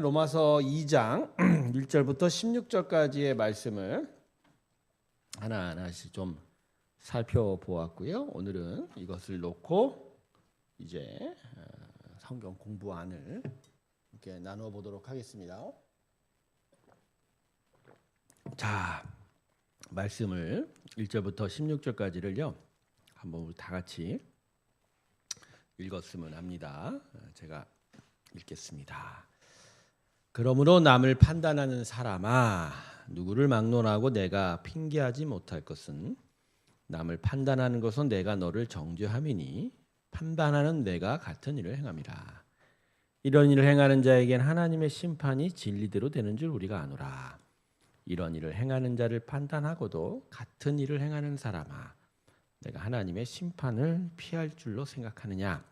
로마서 2장 1절부터 16절까지의 말씀을 하나하나씩 좀 살펴보았고요. 오늘은 이것을 놓고 이제 성경 공부안을 이렇게 나누어 보도록 하겠습니다. 자, 말씀을 1절부터 16절까지를요. 한번 우리 다 같이 읽었으면 합니다. 제가 읽겠습니다. 그러므로 남을 판단하는 사람아, 누구를 막론하고 내가 핑계하지 못할 것은 남을 판단하는 것은 내가 너를 정죄함이니 판단하는 내가 같은 일을 행함이라. 이런 일을 행하는 자에겐 하나님의 심판이 진리대로 되는 줄 우리가 아노라. 이런 일을 행하는 자를 판단하고도 같은 일을 행하는 사람아, 내가 하나님의 심판을 피할 줄로 생각하느냐?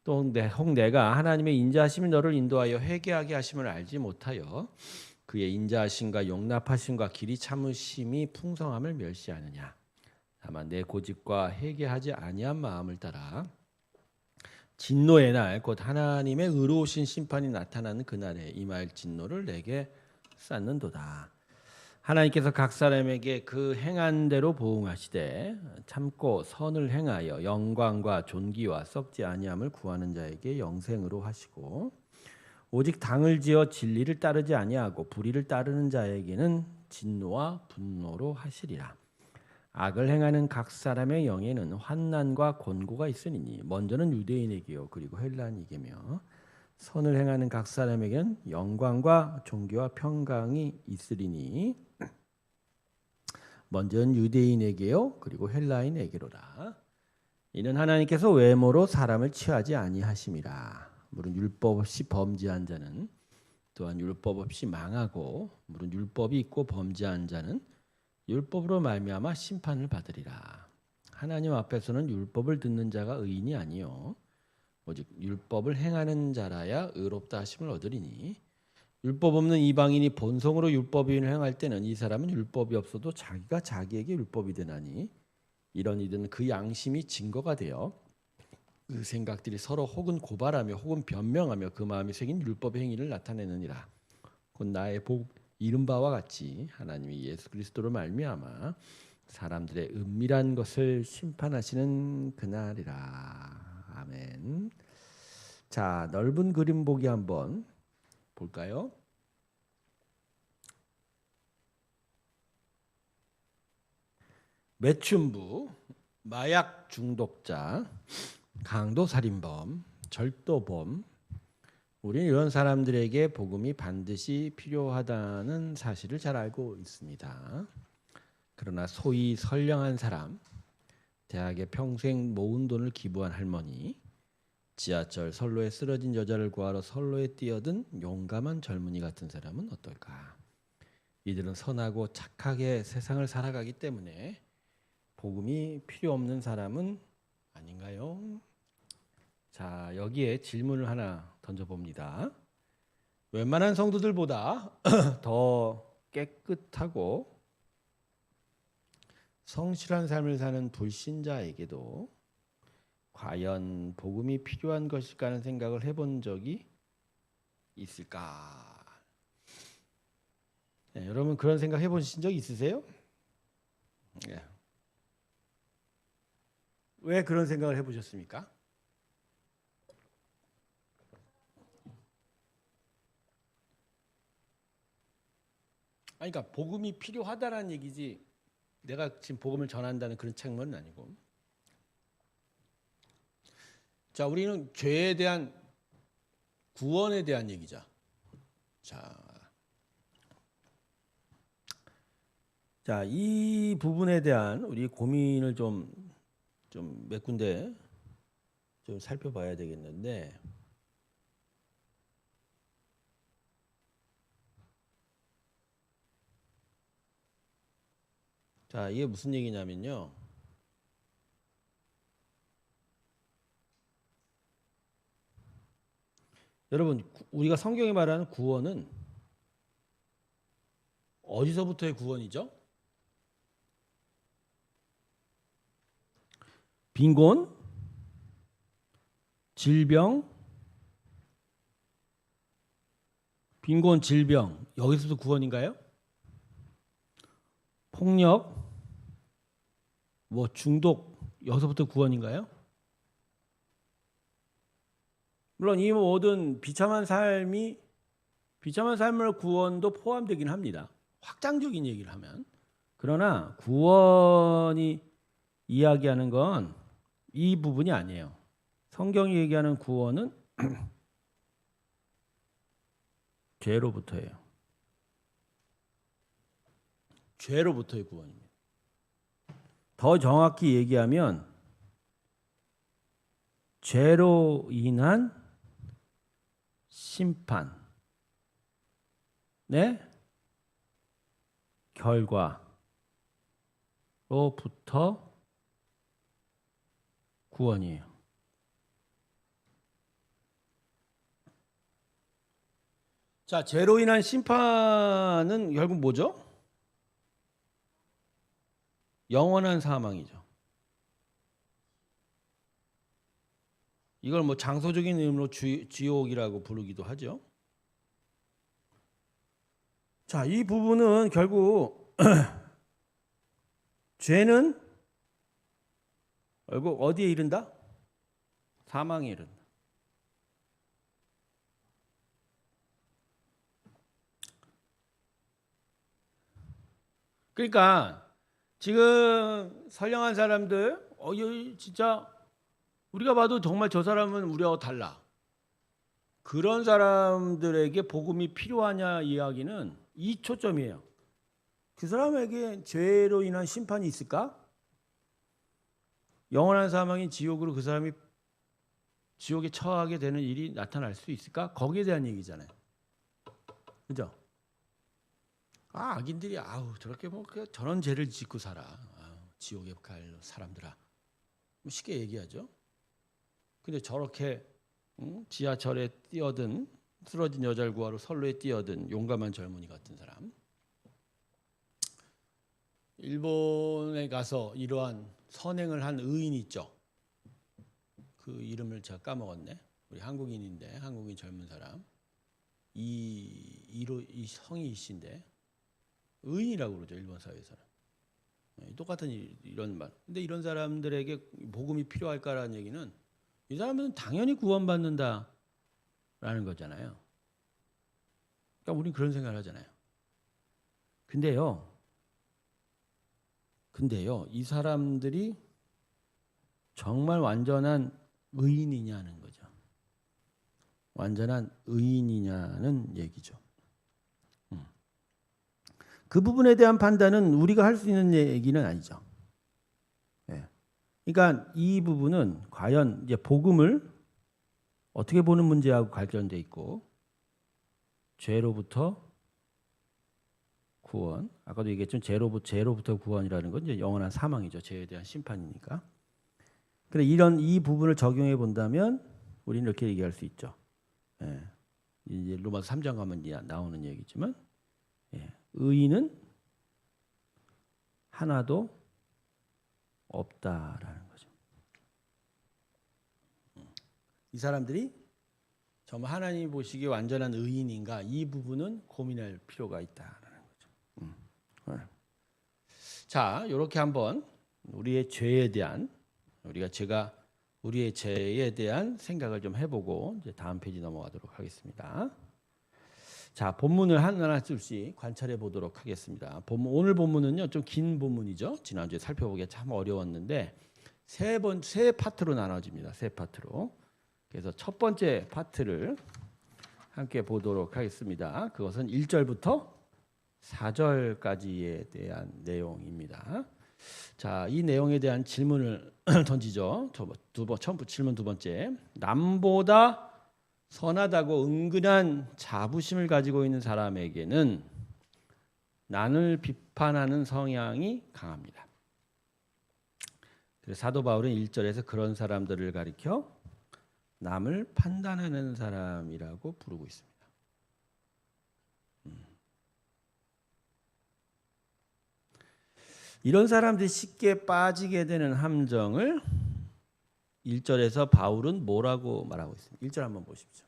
또 혹 내가 하나님의 인자하심이 너를 인도하여 회개하게 하심을 알지 못하여 그의 인자하심과 용납하심과 길이 참으심이 풍성함을 멸시하느냐? 다만 내 고집과 회개하지 아니한 마음을 따라 진노의 날 곧 하나님의 의로우신 심판이 나타나는 그날에 임할 진노를 내게 쌓는도다. 하나님께서 각 사람에게 그 행한 대로 보응하시되 참고 선을 행하여 영광과 존귀와 썩지 아니함을 구하는 자에게 영생으로 하시고 오직 당을 지어 진리를 따르지 아니하고 불의를 따르는 자에게는 진노와 분노로 하시리라. 악을 행하는 각 사람의 영에는 환난과 곤고가 있으니 먼저는 유대인에게요 그리고 헬라인에게며 선을 행하는 각 사람에게는 영광과 존귀와 평강이 있으리니 먼저는 유대인에게요 그리고 헬라인에게로라. 이는 하나님께서 외모로 사람을 취하지 아니하심이라. 물은 율법 없이 범죄한 자는 또한 율법 없이 망하고 물은 율법이 있고 범죄한 자는 율법으로 말미암아 심판을 받으리라. 하나님 앞에서는 율법을 듣는 자가 의인이 아니요 오직 율법을 행하는 자라야 의롭다 하심을 얻으리니 율법 없는 이방인이 본성으로 율법을 행할 때는 이 사람은 율법이 없어도 자기가 자기에게 율법이 되나니 이런 이들은 그 양심이 증거가 되어 그 생각들이 서로 혹은 고발하며 혹은 변명하며 그 마음이 새긴 율법의 행위를 나타내느니라. 곧 나의 복 이른 바와 같이 하나님이 예수 그리스도로 말미암아 사람들의 은밀한 것을 심판하시는 그날이라. 아멘. 자, 넓은 그림 보기 한번 볼까요? 매춘부, 마약 중독자, 강도 살인범, 절도범. 우리는 이런 사람들에게 복음이 반드시 필요하다는 사실을 잘 알고 있습니다. 그러나 소위 선량한 사람, 대학에 평생 모은 돈을 기부한 할머니, 지하철 선로에 쓰러진 여자를 구하러 선로에 뛰어든 용감한 젊은이 같은 사람은 어떨까? 이들은 선하고 착하게 세상을 살아가기 때문에 복음이 필요 없는 사람은 아닌가요? 자, 여기에 질문을 하나 던져봅니다. 웬만한 성도들보다 더 깨끗하고 성실한 삶을 사는 불신자에게도 과연 복음이 필요한 것일까 하는 생각을 해본 적이 있을까? 네, 여러분 그런 생각 해보신 적 있으세요? 네. 왜 그런 생각을 해보셨습니까? 아니, 그러니까 복음이 필요하다라는 얘기지 내가 지금 복음을 전한다는 그런 책문은 아니고. 자, 우리는 죄에 대한 구원에 대한 얘기자. 자, 이 부분에 대한 우리 고민을 좀 몇 군데 좀 살펴봐야 되겠는데, 자, 이게 무슨 얘기냐면요. 여러분, 우리가 성경에 말하는 구원은 어디서부터의 구원이죠? 빈곤, 질병, 빈곤, 질병 여기서도 구원인가요? 폭력, 뭐 중독 여기서부터 구원인가요? 물론 이 모든 비참한 삶을 구원도 포함되긴 합니다. 확장적인 얘기를 하면. 그러나 구원이 이야기하는 건 이 부분이 아니에요. 성경이 얘기하는 구원은 죄로부터예요. 죄로부터의 구원입니다. 더 정확히 얘기하면 죄로 인한 심판의 결과로부터 구원이에요. 자, 죄로 인한 심판은 결국 뭐죠? 영원한 사망이죠. 이걸 뭐 장소적인 의미로 지옥이라고 부르기도 하죠. 자, 이 부분은 결국 죄는 결국 어디에 이른다? 사망에 이른다. 그러니까 지금 선량한 사람들, 진짜 우리가 봐도 정말 저 사람은 우리하고 달라. 그런 사람들에게 복음이 필요하냐 이야기는 이 초점이에요. 그 사람에게 죄로 인한 심판이 있을까? 영원한 사망인 지옥으로 그 사람이 지옥에 처하게 되는 일이 나타날 수 있을까? 거기에 대한 얘기잖아요. 그죠? 악인들이 저렇게 뭐 저런 죄를 짓고 살아. 지옥에 갈 사람들아. 쉽게 얘기하죠. 근데 저렇게 지하철에 뛰어든 쓰러진 여자를 구하러 선로에 뛰어든 용감한 젊은이 같은 사람. 일본에 가서 이러한 선행을 한 의인이 있죠. 그 이름을 제가 까먹었네. 우리 한국인인데 한국인 젊은 사람. 이 성이 이씨인데 의인이라고 그러죠. 일본 사회에서는. 똑같은 이런 말. 근데 이런 사람들에게 복음이 필요할까라는 얘기는 이 사람은 당연히 구원받는다라는 거잖아요. 그러니까 우리는 그런 생각을 하잖아요. 근데요, 이 사람들이 정말 완전한 의인이냐는 거죠. 완전한 의인이냐는 얘기죠. 그 부분에 대한 판단은 우리가 할 수 있는 얘기는 아니죠. 그러니까 이 부분은 과연 이제 복음을 어떻게 보는 문제하고 관련돼 있고 죄로부터 구원, 아까도 얘기했지만 죄로부터 구원이라는 건 이제 영원한 사망이죠. 죄에 대한 심판이니까. 그래 이 부분을 적용해 본다면 우리는 이렇게 얘기할 수 있죠. 이제 로마서 3장 가면 나오는 얘기지만 의인은 하나도 없다라는 거죠. 이 사람들이 정말 하나님이 보시기에 완전한 의인인가 이 부분은 고민할 필요가 있다라는 거죠. 자, 이렇게 한번 우리의 죄에 대한 우리의 죄에 대한 생각을 좀 해보고 이제 다음 페이지 넘어가도록 하겠습니다. 자, 본문을 하나씩 관찰해 보도록 하겠습니다. 오늘 본문은요 좀 긴 본문이죠. 지난주에 살펴보기가 참 어려웠는데 세 파트로 나눠집니다. 세 파트로. 그래서 첫 번째 파트를 함께 보도록 하겠습니다. 그것은 1절부터 4절까지에 대한 내용입니다. 자, 이 내용에 대한 질문을 던지죠. 처음 질문 두 번째. 남보다 선하다고 은근한 자부심을 가지고 있는 사람에게는 남을 비판하는 성향이 강합니다. 그래서 사도 바울은 1절에서 그런 사람들을 가리켜 남을 판단하는 사람이라고 부르고 있습니다. 이런 사람들이 쉽게 빠지게 되는 함정을 1절에서 바울은 뭐라고 말하고 있습니다. 1절 한번 보십시오.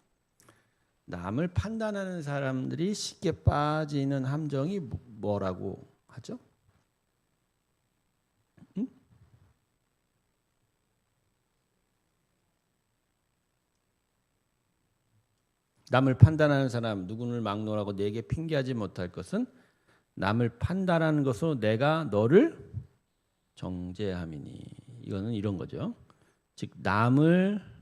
남을 판단하는 사람들이 쉽게 빠지는 함정이 뭐라고 하죠? 응? 남을 판단하는 사람 누구를 막론하고 내게 핑계하지 못할 것은 남을 판단하는 것으로 내가 너를 정죄함이니. 이거는 이런 거죠. 즉 남을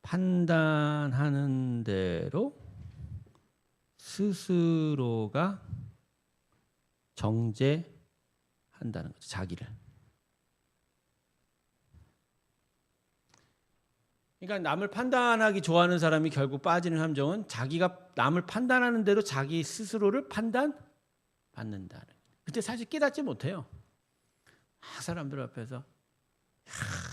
판단하는 대로 스스로가 정죄한다는 거죠. 자기를. 그러니까 남을 판단하기 좋아하는 사람이 결국 빠지는 함정은 자기가 남을 판단하는 대로 자기 스스로를 판단받는다는. 그때 사실 깨닫지 못해요. 사람들 앞에서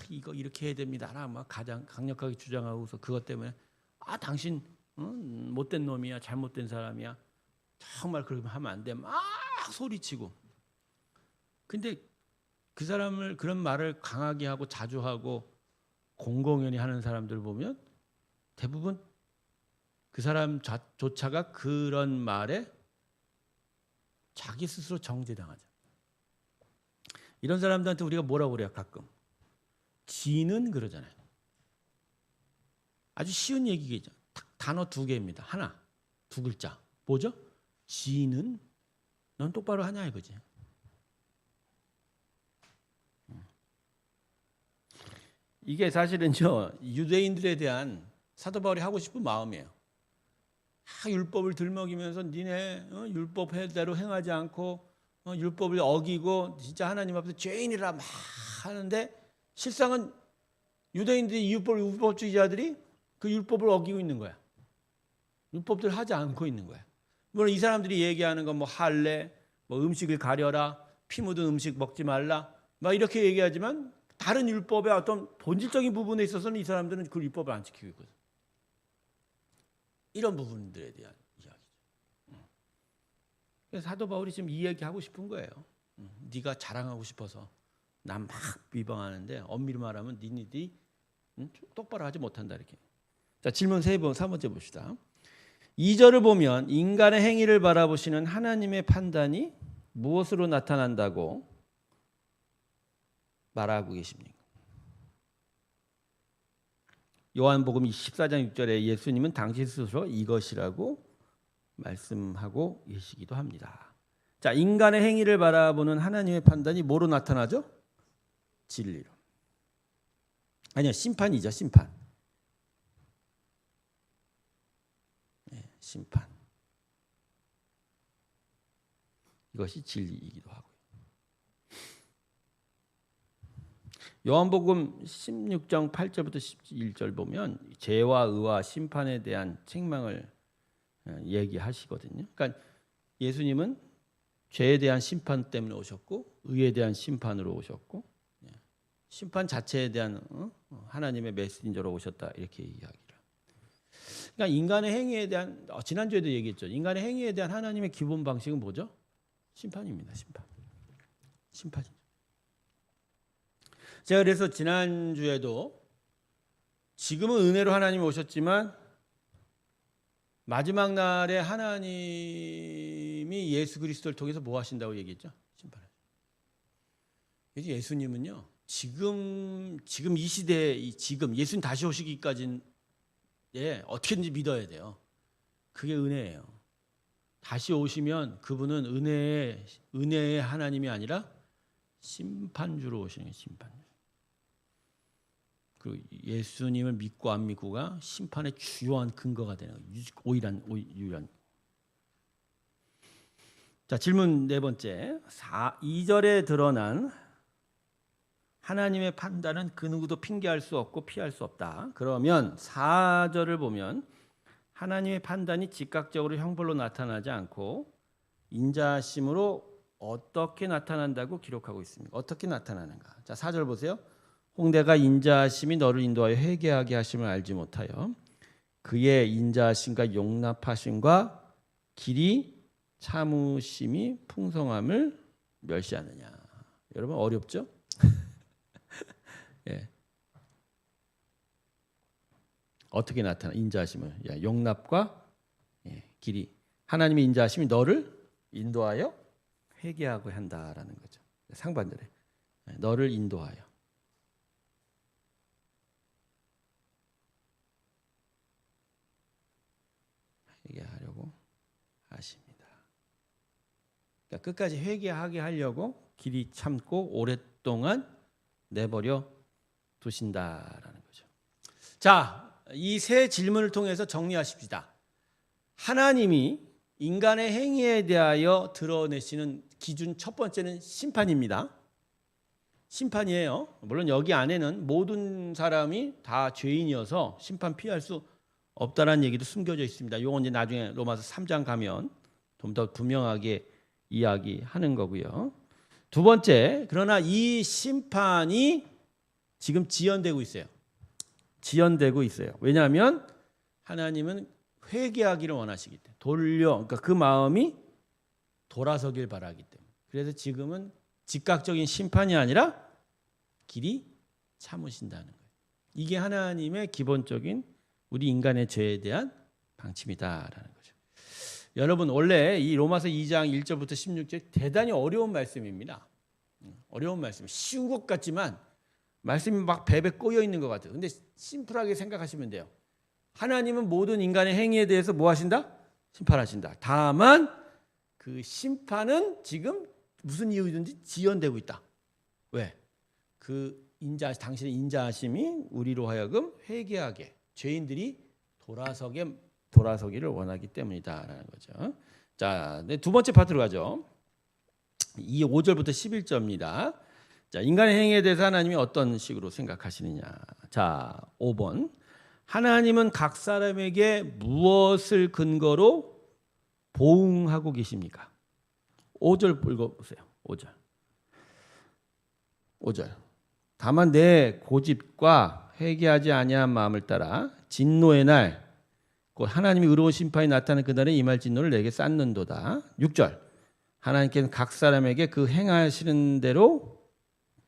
이거 이렇게 해야 됩니다. 막 가장 강력하게 주장하고서 그것 때문에 당신 못된 놈이야, 잘못된 사람이야. 정말 그렇게 하면 안 돼. 막 소리치고. 근데 그 사람을 그런 말을 강하게 하고 자주 하고 공공연히 하는 사람들 보면 대부분 그 사람조차가 그런 말에 자기 스스로 정죄당하죠. 이런 사람들한테 우리가 뭐라고 그래요? 가끔 지는 그러잖아요. 아주 쉬운 얘기겠죠. 단어 2개입니다. 하나, 2글자. 뭐죠? 지는 넌 똑바로 하냐 이거지. 이게 사실은요 유대인들에 대한 사도 바울이 하고 싶은 마음이에요. 율법을 들먹이면서 니네 율법대로 행하지 않고 율법을 어기고 진짜 하나님 앞에서 죄인이라 막 하는데 실상은 유대인들이 율법주의자들이 그 율법을 어기고 있는 거야. 율법들을 하지 않고 있는 거야. 물론 이 사람들이 얘기하는 건 뭐 할례, 뭐 음식을 가려라, 피 묻은 음식 먹지 말라, 막 이렇게 얘기하지만 다른 율법의 어떤 본질적인 부분에 있어서는 이 사람들은 그 율법을 안 지키고 있거든. 이런 부분들에 대한 이야기죠. 그래서 사도 바울이 지금 이 얘기하고 싶은 거예요. 네가 자랑하고 싶어서 난 막 비방하는데 엄밀히 말하면 니네들이 똑바로 하지 못한다 이렇게. 자, 질문 3번째 봅시다. 2절을 보면 인간의 행위를 바라보시는 하나님의 판단이 무엇으로 나타난다고 말하고 계십니까? 요한복음 14장 6절에 예수님은 당신 스스로 이것이라고 말씀하고 계시기도 합니다. 자, 인간의 행위를 바라보는 하나님의 판단이 뭐로 나타나죠? 진리로. 아니요, 심판이죠, 심판. 네, 심판. 이것이 진리이기도 하고요. 요한복음 16장 8절부터 11절 보면 죄와 의와 심판에 대한 책망을 얘기하시거든요. 그러니까 예수님은 죄에 대한 심판 때문에 오셨고 의에 대한 심판으로 오셨고 심판 자체에 대한 하나님의 메신저로 오셨다 이렇게 이야기를. 그러니까 인간의 행위에 대한 지난주에도 얘기했죠. 인간의 행위에 대한 하나님의 기본 방식은 뭐죠? 심판입니다. 심판. 제가 그래서 지난주에도 지금은 은혜로 하나님이 오셨지만 마지막 날에 하나님이 예수 그리스도를 통해서 뭐 하신다고 얘기했죠? 심판하죠. 그래서 예수님은요. 지금 이 시대에 지금 예수님 다시 오시기까지는 어떻게든지 믿어야 돼요. 그게 은혜예요. 다시 오시면 그분은 은혜의 하나님이 아니라 심판주로 오시는 거예요. 심판주. 그리고 예수님을 믿고 안 믿고가 심판의 주요한 근거가 되는 거예요. 유일한. 자, 질문 4번째. 2절에 드러난 하나님의 판단은 그 누구도 핑계할 수 없고 피할 수 없다. 그러면 4절을 보면 하나님의 판단이 즉각적으로 형벌로 나타나지 않고 인자하심으로 어떻게 나타난다고 기록하고 있습니다. 어떻게 나타나는가? 자, 4절 보세요. 홍대가 인자하심이 너를 인도하여 회개하게 하심을 알지 못하여 그의 인자하심과 용납하심과 길이 참으심이 풍성함을 멸시하느냐. 여러분 어렵죠? 예. 어떻게 나타나? 인자하심을 용납과 길이. 하나님의 인자하심이 너를 인도하여 회개하고 한다라는 거죠. 상반절에 너를 인도하여. 회개하려고 하십니다. 그러니까 끝까지 회개하게 하려고 길이 참고 오랫동안 내버려 두신다라는 거죠. 자, 이 세 질문을 통해서 정리하십시다. 하나님이 인간의 행위에 대하여 드러내시는 기준 첫 번째는 심판입니다. 심판이에요. 물론 여기 안에는 모든 사람이 다 죄인이어서 심판 피할 수 없다라는 얘기도 숨겨져 있습니다. 이건 이제 나중에 로마서 3장 가면 좀 더 분명하게 이야기하는 거고요. 두 번째, 그러나 이 심판이 지금 지연되고 있어요. 지연되고 있어요. 왜냐하면 하나님은 회개하기를 원하시기 때문에 그러니까 그 마음이 돌아서길 바라기 때문에. 그래서 지금은 즉각적인 심판이 아니라 길이 참으신다는 거예요. 이게 하나님의 기본적인 우리 인간의 죄에 대한 방침이다라는 거죠. 여러분, 원래 이 로마서 2장 1절부터 16절 대단히 어려운 말씀입니다. 어려운 말씀, 쉬운 것 같지만 말씀이 막 배배 꼬여 있는 것 같아요. 근데 심플하게 생각하시면 돼요. 하나님은 모든 인간의 행위에 대해서 뭐 하신다? 심판하신다. 다만 그 심판은 지금 무슨 이유든지 지연되고 있다. 왜? 그 당신의 인자하심이 우리로 하여금 회개하게, 죄인들이 돌아서기를 원하기 때문이다라는 거죠. 자, 두 번째 파트로 가죠. 이 5절부터 11절입니다. 자, 인간의 행위에 대해서 하나님이 어떤 식으로 생각하시느냐. 자, 5번. 하나님은 각 사람에게 무엇을 근거로 보응하고 계십니까? 5절 읽어보세요. 5절. 다만 내 고집과 회개하지 아니한 마음을 따라 진노의 날, 곧 하나님이 의로운 심판이 나타나는 그날에 임할 진노를 내게 쌓는도다. 6절. 하나님께는 각 사람에게 그 행하시는 대로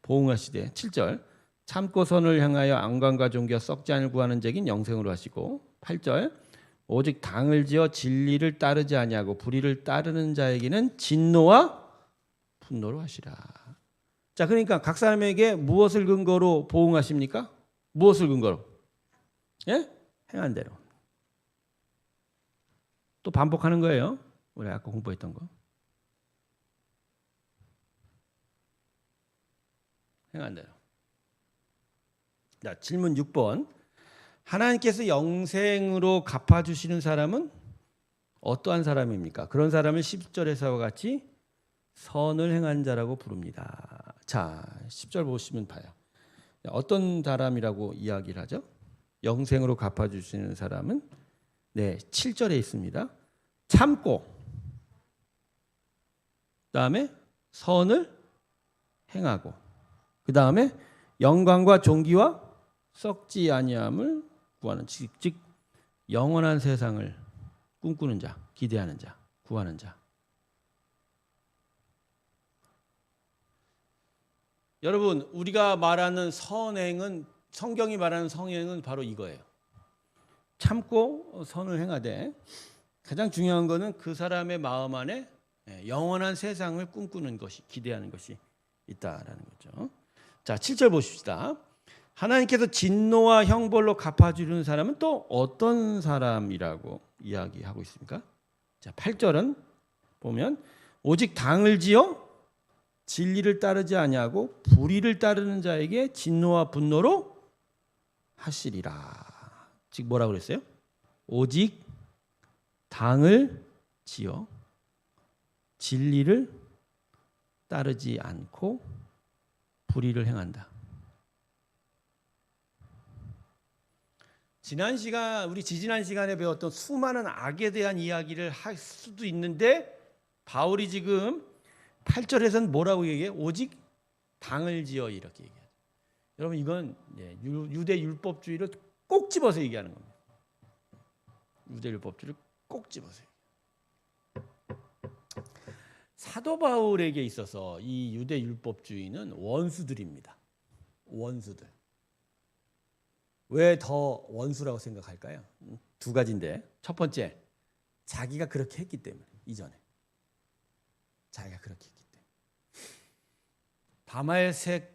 보응하시되. 7절. 참고 선을 향하여 안관과 종교와 썩지 않을 구하는 자에겐 영생으로 하시고. 8절. 오직 당을 지어 진리를 따르지 아니하고 불의를 따르는 자에게는 진노와 분노로 하시라. 자, 그러니까 각 사람에게 무엇을 근거로 보응하십니까? 무엇을 근거로? 예? 행한 대로. 또 반복하는 거예요. 우리 아까 공부했던 거. 행한 대로. 자, 질문 6번. 하나님께서 영생으로 갚아주시는 사람은 어떠한 사람입니까? 그런 사람을 10절에서와 같이 선을 행한 자라고 부릅니다. 자, 10절 보시면 봐요. 어떤 사람이라고 이야기를 하죠? 영생으로 갚아주시는 사람은 7절에 있습니다. 참고, 그 다음에 선을 행하고, 그 다음에 영광과 존귀와 썩지 아니함을 구하는, 즉 영원한 세상을 꿈꾸는 자, 기대하는 자, 구하는 자. 여러분, 우리가 말하는 선행은, 성경이 말하는 성행은 바로 이거예요. 참고 선을 행하되, 가장 중요한 거는 그 사람의 마음 안에 영원한 세상을 꿈꾸는 것이, 기대하는 것이 있다라는 거죠. 자, 7절 보십시다. 하나님께서 진노와 형벌로 갚아주는 사람은 또 어떤 사람이라고 이야기하고 있습니까? 자, 8절은 보면 오직 당을 지어 진리를 따르지 아니하고 불의를 따르는 자에게 진노와 분노로 하시리라. 즉 뭐라고 그랬어요? 오직 당을 지어 진리를 따르지 않고 불의를 행한다. 지난 시간에 배웠던 수많은 악에 대한 이야기를 할 수도 있는데, 바울이 지금 8절에서는 뭐라고 얘기해요? 오직 당을 지어 이렇게 얘기해요. 여러분, 이건 유대 율법주의를 꼭 집어서 얘기하는 겁니다. 유대 율법주의를 꼭 집어서. 사도 바울에게 있어서 이 유대 율법주의는 원수들입니다. 원수들. 왜 더 원수라고 생각할까요? 두 가지인데, 첫 번째, 자기가 그렇게 했기 때문에. 이전에 자기가 그렇게 했기 때문에.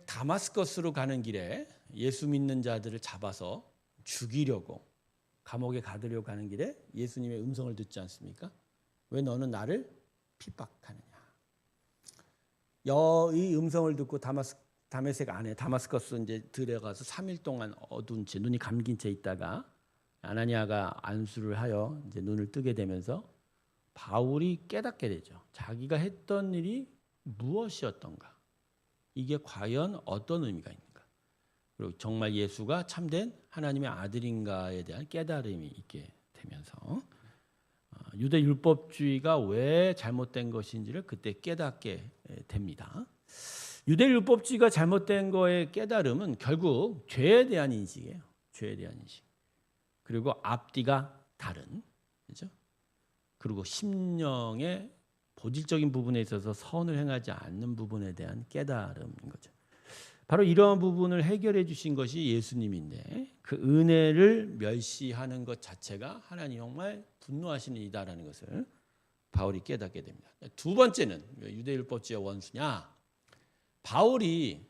다마스커스로 가는 길에 예수 믿는 자들을 잡아서 죽이려고 감옥에 가두려고 가는 길에 예수님의 음성을 듣지 않습니까? 왜 너는 나를 핍박하느냐? 이 음성을 듣고 다메섹 안에 다마스커스 이제 들어가서 3일 동안 어두운 채 눈이 감긴 채 있다가 아나니아가 안수를 하여 이제 눈을 뜨게 되면서 바울이 깨닫게 되죠. 자기가 했던 일이 무엇이었던가? 이게 과연 어떤 의미가 있는가? 그리고 정말 예수가 참된 하나님의 아들인가에 대한 깨달음이 있게 되면서 유대 율법주의가 왜 잘못된 것인지를 그때 깨닫게 됩니다. 유대 율법주의가 잘못된 거의 깨달음은 결국 죄에 대한 인식이에요. 죄에 대한 인식. 그리고 앞뒤가 다른, 그렇죠? 그리고 심령의 본질적인 부분에 있어서 선을 행하지 않는 부분에 대한 깨달음인 거죠. 바로 이러한 부분을 해결해 주신 것이 예수님인데 그 은혜를 멸시하는 것 자체가 하나님 정말 분노하시는 일이다라는 것을 바울이 깨닫게 됩니다. 두 번째는 유대율법주의 원수냐? 바울이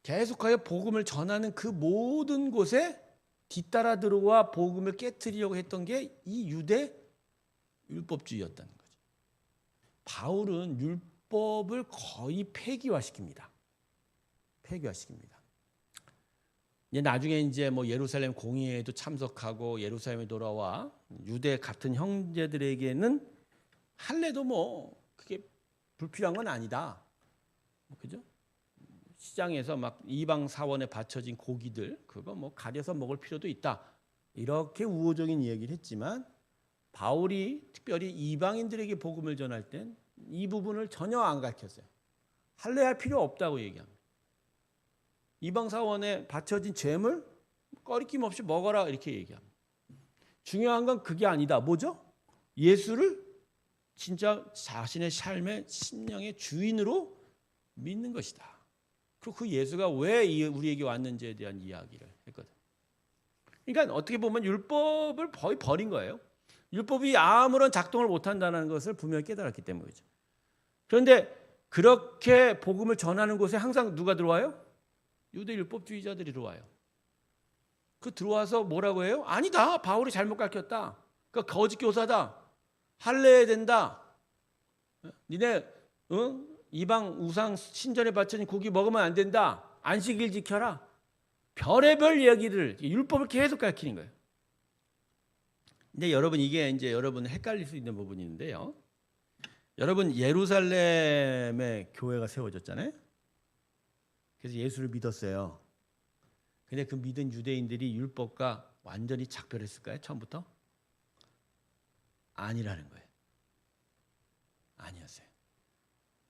계속하여 복음을 전하는 그 모든 곳에 뒤따라 들어와 복음을 깨트리려고 했던 게 이 유대 율법주의였다는 거죠. 바울은 율법을 거의 폐기화시킵니다. 이제 나중에 이제 뭐 예루살렘 공의회에도 참석하고 예루살렘에 돌아와 유대 같은 형제들에게는 할례도 뭐 그게 불필요한 건 아니다. 그죠? 시장에서 막 이방 사원에 바쳐진 고기들 그거 뭐 가려서 먹을 필요도 있다. 이렇게 우호적인 얘기를 했지만 바울이 특별히 이방인들에게 복음을 전할 땐 이 부분을 전혀 안 가르쳤어요. 할례할 필요 없다고 얘기합니다. 이방 사원에 바쳐진 재물 꺼리낌 없이 먹어라 이렇게 얘기합니다. 중요한 건 그게 아니다. 뭐죠? 예수를 진짜 자신의 삶의 심령의 주인으로 믿는 것이다. 그리고 그 예수가 왜 우리에게 왔는지에 대한 이야기를 했거든. 그러니까 어떻게 보면 율법을 거의 버린 거예요. 율법이 아무런 작동을 못한다는 것을 분명히 깨달았기 때문이죠. 그런데 그렇게 복음을 전하는 곳에 항상 누가 들어와요? 유대 율법주의자들이 들어와요. 그 들어와서 뭐라고 해요? 아니다. 바울이 잘못 가르쳤다. 그러니까 거짓 교사다. 할례해야 된다. 니네 이방 우상 신전에 바쳐진 고기 먹으면 안 된다. 안식일 지켜라. 별의별 이야기를 율법을 계속 가르치는 거예요. 근데 여러분 이게 이제 여러분 헷갈릴 수 있는 부분이 있는데요. 여러분 예루살렘에 교회가 세워졌잖아요. 그래서 예수를 믿었어요. 근데 그 믿은 유대인들이 율법과 완전히 작별했을까요? 처음부터? 아니라는 거예요. 아니었어요.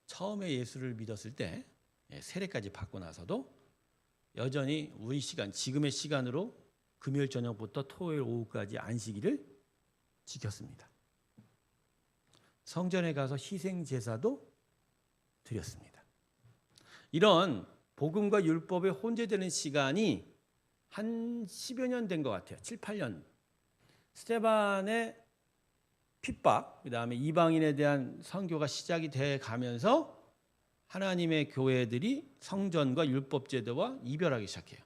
처음에 예수를 믿었을 때 세례까지 받고 나서도 여전히 우리 시간, 지금의 시간으로 금요일 저녁부터 토요일 오후까지 안식일을 지켰습니다. 성전에 가서 희생 제사도 드렸습니다. 이런 복음과 율법에 혼재되는 시간이 한 10여 년 된 것 같아요. 7, 8년. 스데반의 핍박, 그다음에 이방인에 대한 선교가 시작이 돼 가면서 하나님의 교회들이 성전과 율법 제도와 이별하기 시작해요.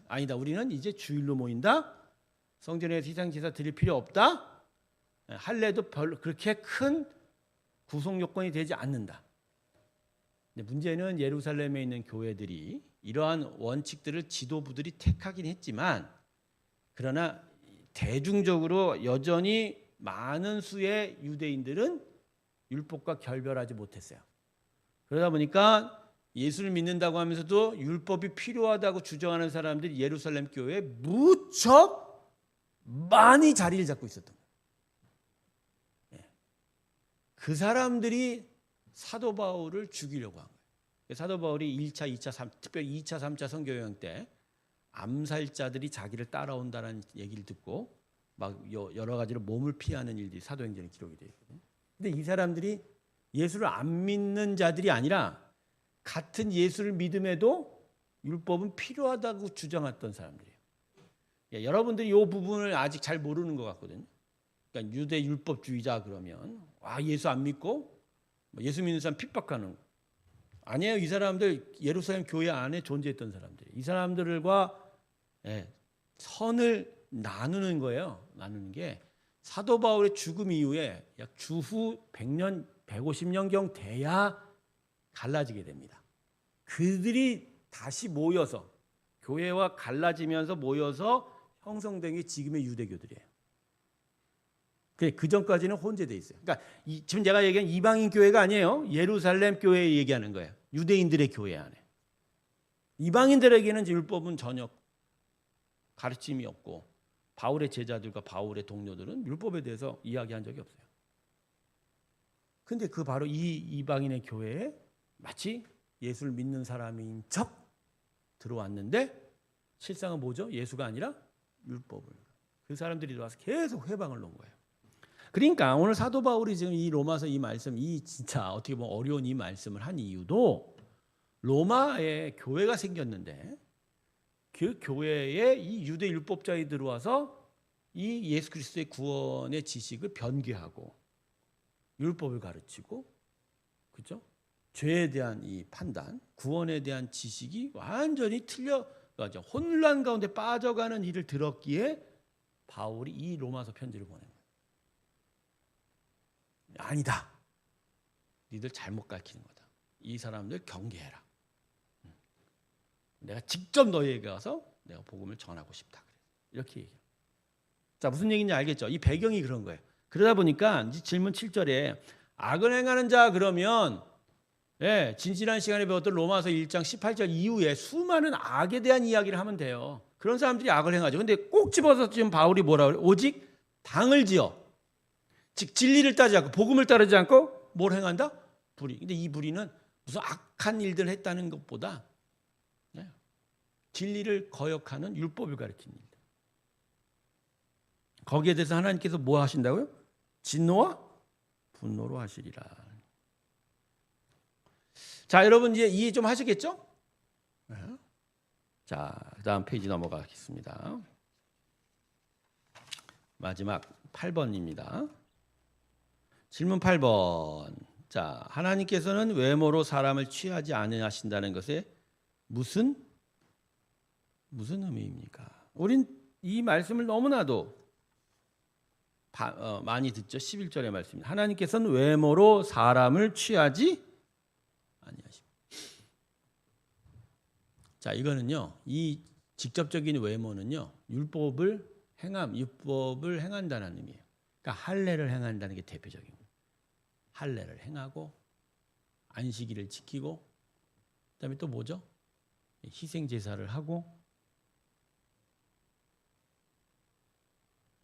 아니다. 우리는 이제 주일로 모인다. 성전에서 희생 제사 드릴 필요 없다. 할례도 별로 그렇게 큰 구속 요건이 되지 않는다. 근데 문제는 예루살렘에 있는 교회들이 이러한 원칙들을 지도부들이 택하긴 했지만 그러나 대중적으로 여전히 많은 수의 유대인들은 율법과 결별하지 못했어요. 그러다 보니까 예수를 믿는다고 하면서도 율법이 필요하다고 주장하는 사람들이 예루살렘 교회에 무척 많이 자리를 잡고 있었던 거예요. 그 사람들이 사도 바울을 죽이려고 한 거예요. 사도 바울이 1차, 2차, 3, 특별히 2차, 3차 선교여행 때 암살자들이 자기를 따라온다는 얘기를 듣고 막 여러 가지로 몸을 피하는 일들이 사도행전에 기록이 되어 있거든요. 근데 이 사람들이 예수를 안 믿는 자들이 아니라 같은 예수를 믿음에도 율법은 필요하다고 주장했던 사람들이에요. 여러분들이 이 부분을 아직 잘 모르는 것 같거든요. 그러니까 유대 율법주의자 그러면 예수 안 믿고 예수 믿는 사람 핍박하는 거. 아니에요. 이 사람들 예루살렘 교회 안에 존재했던 사람들이 이 사람들과 선을 나누는 거예요. 나누는 게 사도 바울의 죽음 이후에 약 주후 100년, 150년경 돼야 갈라지게 됩니다. 그들이 다시 모여서 교회와 갈라지면서 모여서 형성된 게 지금의 유대교들이에요. 그 전까지는 혼재돼 있어요. 그러니까 지금 제가 얘기한 이방인 교회가 아니에요. 예루살렘 교회 얘기하는 거예요. 유대인들의 교회 안에. 이방인들에게는 율법은 전혀 가르침이 없고 바울의 제자들과 바울의 동료들은 율법에 대해서 이야기한 적이 없어요. 근데 그 바로 이 이방인의 교회에 마치 예수를 믿는 사람인 척 들어왔는데 실상은 뭐죠? 예수가 아니라 율법을. 그 사람들이 들어와서 계속 회방을 놓은 거예요. 그러니까 오늘 사도 바울이 지금 이 로마서 이 말씀, 이 진짜 어떻게 보면 어려운 이 말씀을 한 이유도 로마에 교회가 생겼는데 그 교회에 이 유대 율법자들이 들어와서 이 예수 그리스도의 구원의 지식을 변개하고 율법을 가르치고, 그렇죠? 죄에 대한 이 판단, 구원에 대한 지식이 완전히 틀려가죠. 혼란 가운데 빠져가는 일을 들었기에 바울이 이 로마서 편지를 보낸 거예요. 아니다. 니들 잘못 가르치는 거다. 이 사람들 경계해라. 내가 직접 너희에게 가서 내가 복음을 전하고 싶다. 이렇게 얘기해요. 자, 무슨 얘기인지 알겠죠? 이 배경이 그런 거예요. 그러다 보니까 질문 7절에 악을 행하는 자 그러면 진실한 시간에 배웠던 로마서 1장 18절 이후에 수많은 악에 대한 이야기를 하면 돼요. 그런 사람들이 악을 행하죠. 근데 꼭 집어서 지금 바울이 뭐라 그래요? 오직 당을 지어. 즉 진리를 따르지 않고 복음을 따르지 않고 뭘 행한다? 불의. 근데 이 불의는 무슨 악한 일들을 했다는 것보다 진리를 거역하는 율법을 가리키는 일들. 거기에 대해서 하나님께서 뭐 하신다고요? 진노와 분노로 하시리라. 자, 여러분 이제 이해 좀 하시겠죠? 자, 그다음 페이지 넘어가겠습니다. 마지막 8번입니다. 질문 8번. 자, 하나님께서는 외모로 사람을 취하지 않으신다는 것에 무슨 의미입니까? 우린 이 말씀을 너무나도 많이 듣죠. 11절의 말씀입니다. 하나님께서는 외모로 사람을 취하지 아니하십니다. 자, 이거는요. 이 직접적인 외모는요. 율법을 행한다는 의미예요. 그러니까 할례를 행한다는 게 대표적인 거예요. 할례를 행하고 안식일을 지키고 그다음에 또 뭐죠? 희생 제사를 하고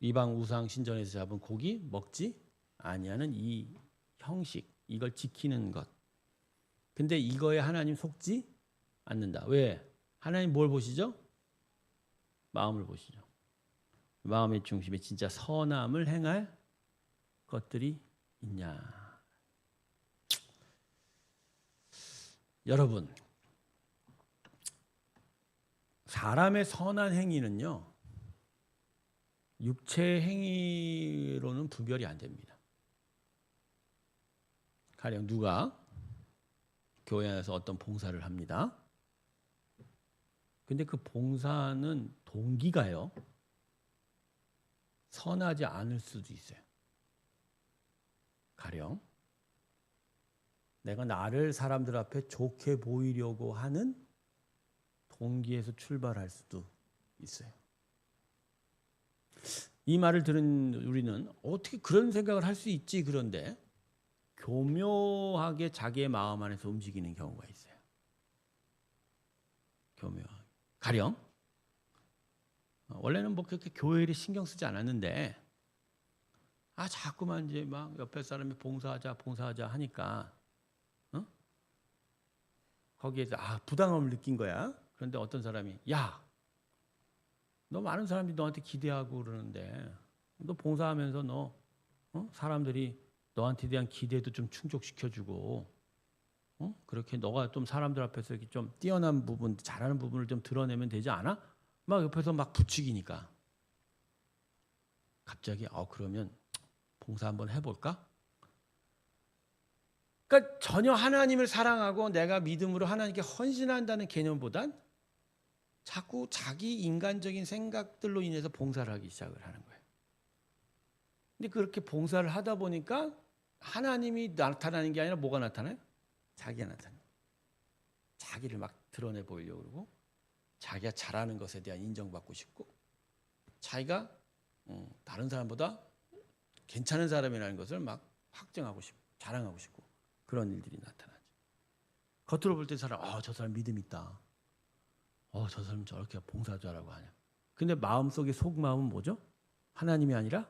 이방 우상 신전에서 잡은 고기 먹지 아니하는 이 형식, 이걸 지키는 것. 근데 이거에 하나님 속지 않는다. 왜? 하나님 뭘 보시죠? 마음을 보시죠. 마음의 중심에 진짜 선함을 행할 것들이 있냐. 여러분, 사람의 선한 행위는요, 육체 행위로는 분별이 안 됩니다. 가령 누가 교회 안에서 어떤 봉사를 합니다. 근데 그 봉사는 동기가요, 선하지 않을 수도 있어요. 가령 내가 나를 사람들 앞에 좋게 보이려고 하는 동기에서 출발할 수도 있어요. 이 말을 들은 우리는 어떻게 그런 생각을 할 수 있지? 그런데 교묘하게 자기의 마음 안에서 움직이는 경우가 있어요. 교묘하게. 가령 원래는 뭐 그렇게 교회를 신경 쓰지 않았는데 자꾸만 이제 막 옆에 사람이 봉사하자 하니까 거기에서 부담감을 느낀 거야. 그런데 어떤 사람이 너 많은 사람들이 너한테 기대하고 그러는데 너 봉사하면서 너 사람들이 너한테 대한 기대도 좀 충족시켜주고 그렇게 너가 좀 사람들 앞에서 이렇게 좀 뛰어난 부분, 잘하는 부분을 좀 드러내면 되지 않아? 막 옆에서 막 부추기니까 갑자기 그러면 봉사 한번 해볼까? 그러니까 전혀 하나님을 사랑하고 내가 믿음으로 하나님께 헌신한다는 개념보단 자꾸 자기 인간적인 생각들로 인해서 봉사를 하기 시작을 하는 거예요. 근데 그렇게 봉사를 하다 보니까 하나님이 나타나는 게 아니라 뭐가 나타나요? 자기가 나타나요. 자기를 막 드러내 보이려고 그러고 자기가 잘하는 것에 대한 인정받고 싶고 자기가 다른 사람보다 괜찮은 사람이라는 것을 막 확증하고 싶고 자랑하고 싶고 그런 일들이 나타나죠. 겉으로 볼 때 사람 저 사람 믿음 있다. 저 사람 저렇게 봉사 잘하고 하냐. 근데 마음속의 속마음은 뭐죠? 하나님이 아니라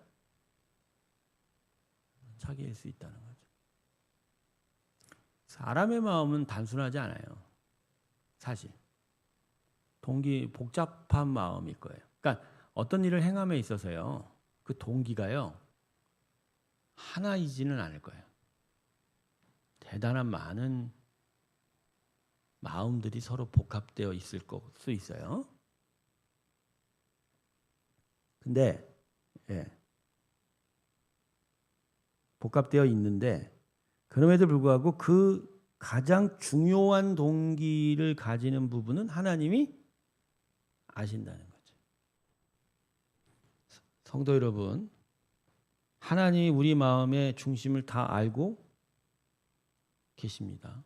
자기일 수 있다는 거죠. 사람의 마음은 단순하지 않아요. 사실 복잡한 마음일 거예요. 그러니까 어떤 일을 행함에 있어서요, 그 동기가요 하나이지는 않을 거예요. 대단한 많은 마음들이 서로 복합되어 있을 수 있어요. 근데 복합되어 있는데 그럼에도 불구하고 그 가장 중요한 동기를 가지는 부분은 하나님이 아신다는 거죠. 성도 여러분, 하나님이 우리 마음의 중심을 다 알고 계십니다.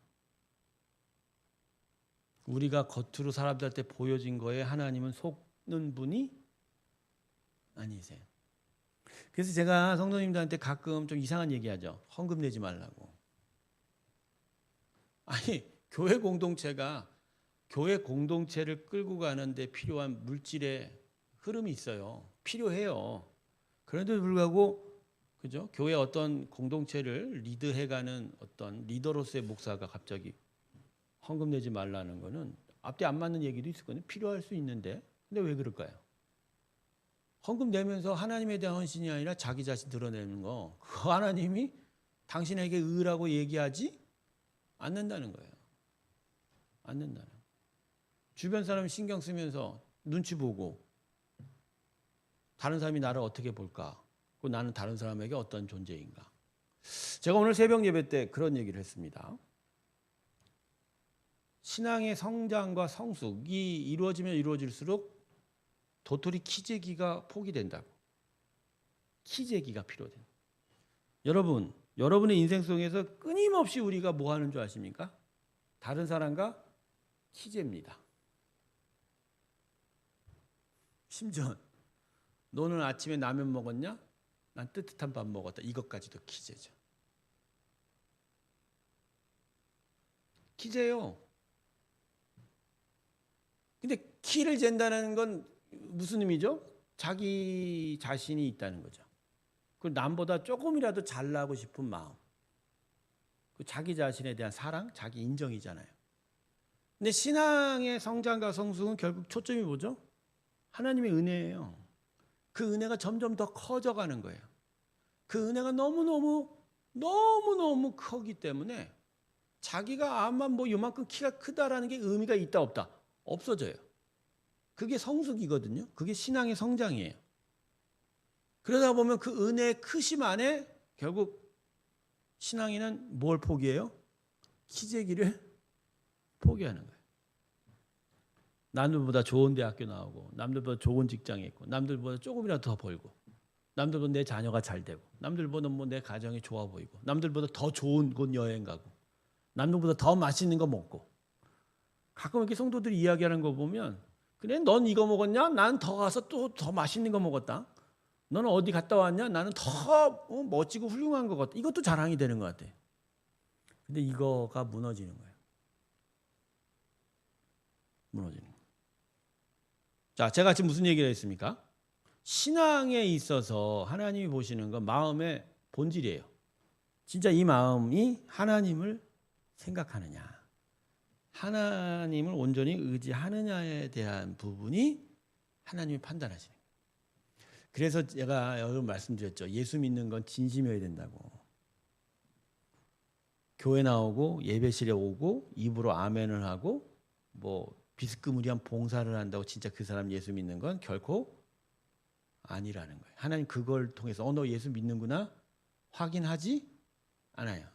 우리가 겉으로 사람들한테 보여진 거에 하나님은 속는 분이 아니세요. 그래서 제가 성도님들한테 가끔 좀 이상한 얘기하죠. 헌금 내지 말라고. 아니, 교회 공동체를 끌고 가는데 필요한 물질의 흐름이 있어요. 필요해요. 그런데도 불구하고 그죠? 교회 어떤 공동체를 리드해가는 어떤 리더로서의 목사가 갑자기 헌금 내지 말라는 거는 앞뒤 안 맞는 얘기도 있을 거예요. 필요할 수 있는데. 근데 왜 그럴까요? 헌금 내면서 하나님에 대한 헌신이 아니라 자기 자신 드러내는 거. 그 하나님이 당신에게 의라고 얘기하지 않는다는 거예요. 않는다는 거예요. 주변 사람 신경 쓰면서 눈치 보고 다른 사람이 나를 어떻게 볼까? 그리고 나는 다른 사람에게 어떤 존재인가? 제가 오늘 새벽 예배 때 그런 얘기를 했습니다. 신앙의 성장과 성숙이 이루어지면 이루어질수록 도토리 키재기가 포기된다고. 키재기가 필요된다. 여러분의 인생 속에서 끊임없이 우리가 뭐 하는 줄 아십니까? 다른 사람과 키재입니다. 심지어 너는 아침에 라면 먹었냐? 난 뜨뜻한 밥 먹었다. 이것까지도 키재죠. 키재요. 근데 키를 잰다는 건 무슨 의미죠? 자기 자신이 있다는 거죠. 그 남보다 조금이라도 잘나고 싶은 마음. 그 자기 자신에 대한 사랑, 자기 인정이잖아요. 근데 신앙의 성장과 성숙은 결국 초점이 뭐죠? 하나님의 은혜예요. 그 은혜가 점점 더 커져가는 거예요. 그 은혜가 너무너무 크기 때문에 자기가 아마 뭐 요만큼 키가 크다라는 게 의미가 있다 없다? 없어져요. 그게 성숙이거든요. 그게 신앙의 성장이에요. 그러다 보면 그 은혜의 크심 안에 결국 신앙인은 뭘 포기해요? 키재기를 포기하는 거예요. 남들보다 좋은 대학교 나오고 남들보다 좋은 직장에 있고 남들보다 조금이라도 더 벌고 남들보다 내 자녀가 잘 되고 남들보다 뭐 내 가정이 좋아 보이고 남들보다 더 좋은 곳 여행 가고 남들보다 더 맛있는 거 먹고 가끔 이렇게 성도들이 이야기하는 거 보면 그래 넌 이거 먹었냐? 나는 더 가서 또 더 맛있는 거 먹었다. 너는 어디 갔다 왔냐? 나는 더 멋지고 훌륭한 것 같다. 이것도 자랑이 되는 것 같아. 근데 이거가 무너지는 거예요. 무너지는 거예요. 자, 제가 지금 무슨 얘기를 했습니까? 신앙에 있어서 하나님이 보시는 건 마음의 본질이에요. 진짜 이 마음이 하나님을 생각하느냐, 하나님을 온전히 의지하느냐에 대한 부분이 하나님이 판단하시는 거예요. 그래서 제가 여러 번 말씀드렸죠. 예수 믿는 건 진심이어야 된다고. 교회 나오고 예배실에 오고 입으로 아멘을 하고 뭐 비스무리한 봉사를 한다고 진짜 그 사람 예수 믿는 건 결코 아니라는 거예요. 하나님 그걸 통해서 너 예수 믿는구나 확인하지 않아요.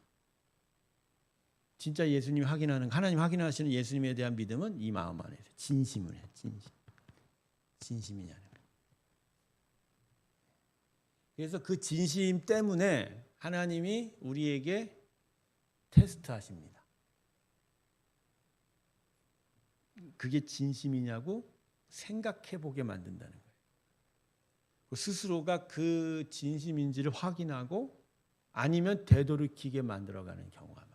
진짜 예수님 확인하는, 하나님 확인하시는 예수님에 대한 믿음은 이 마음 안에서 진심을 해. 진심이냐는 거예요. 그래서 그 진심 때문에 하나님이 우리에게 테스트하십니다. 그게 진심이냐고 생각해 보게 만든다는 거예요. 스스로가 그 진심인지를 확인하고 아니면 되돌이키게 만들어가는 경우가 많아요.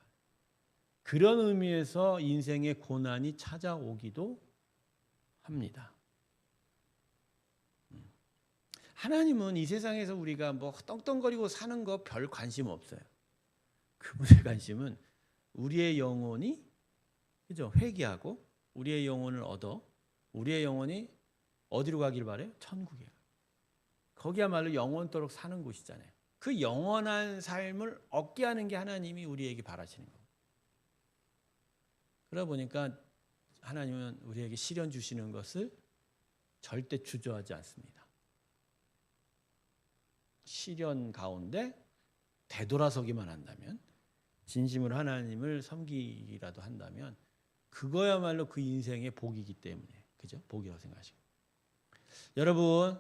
그런 의미에서 인생의 고난이 찾아오기도 합니다. 하나님은 이 세상에서 우리가 뭐 떵떵거리고 사는 거 별 관심 없어요. 그분의 관심은 우리의 영혼이, 그죠? 회개하고 우리의 영혼을 얻어 우리의 영혼이 어디로 가길 바래요? 천국에. 거기야말로 영원토록 사는 곳이잖아요. 그 영원한 삶을 얻게 하는 게 하나님이 우리에게 바라시는 거예요. 그러다 보니까 하나님은 우리에게 시련 주시는 것을 절대 주저하지 않습니다. 시련 가운데 되돌아서기만 한다면, 진심으로 하나님을 섬기기라도 한다면 그거야말로 그 인생의 복이기 때문에, 그죠? 복이라고 생각하시고. 여러분,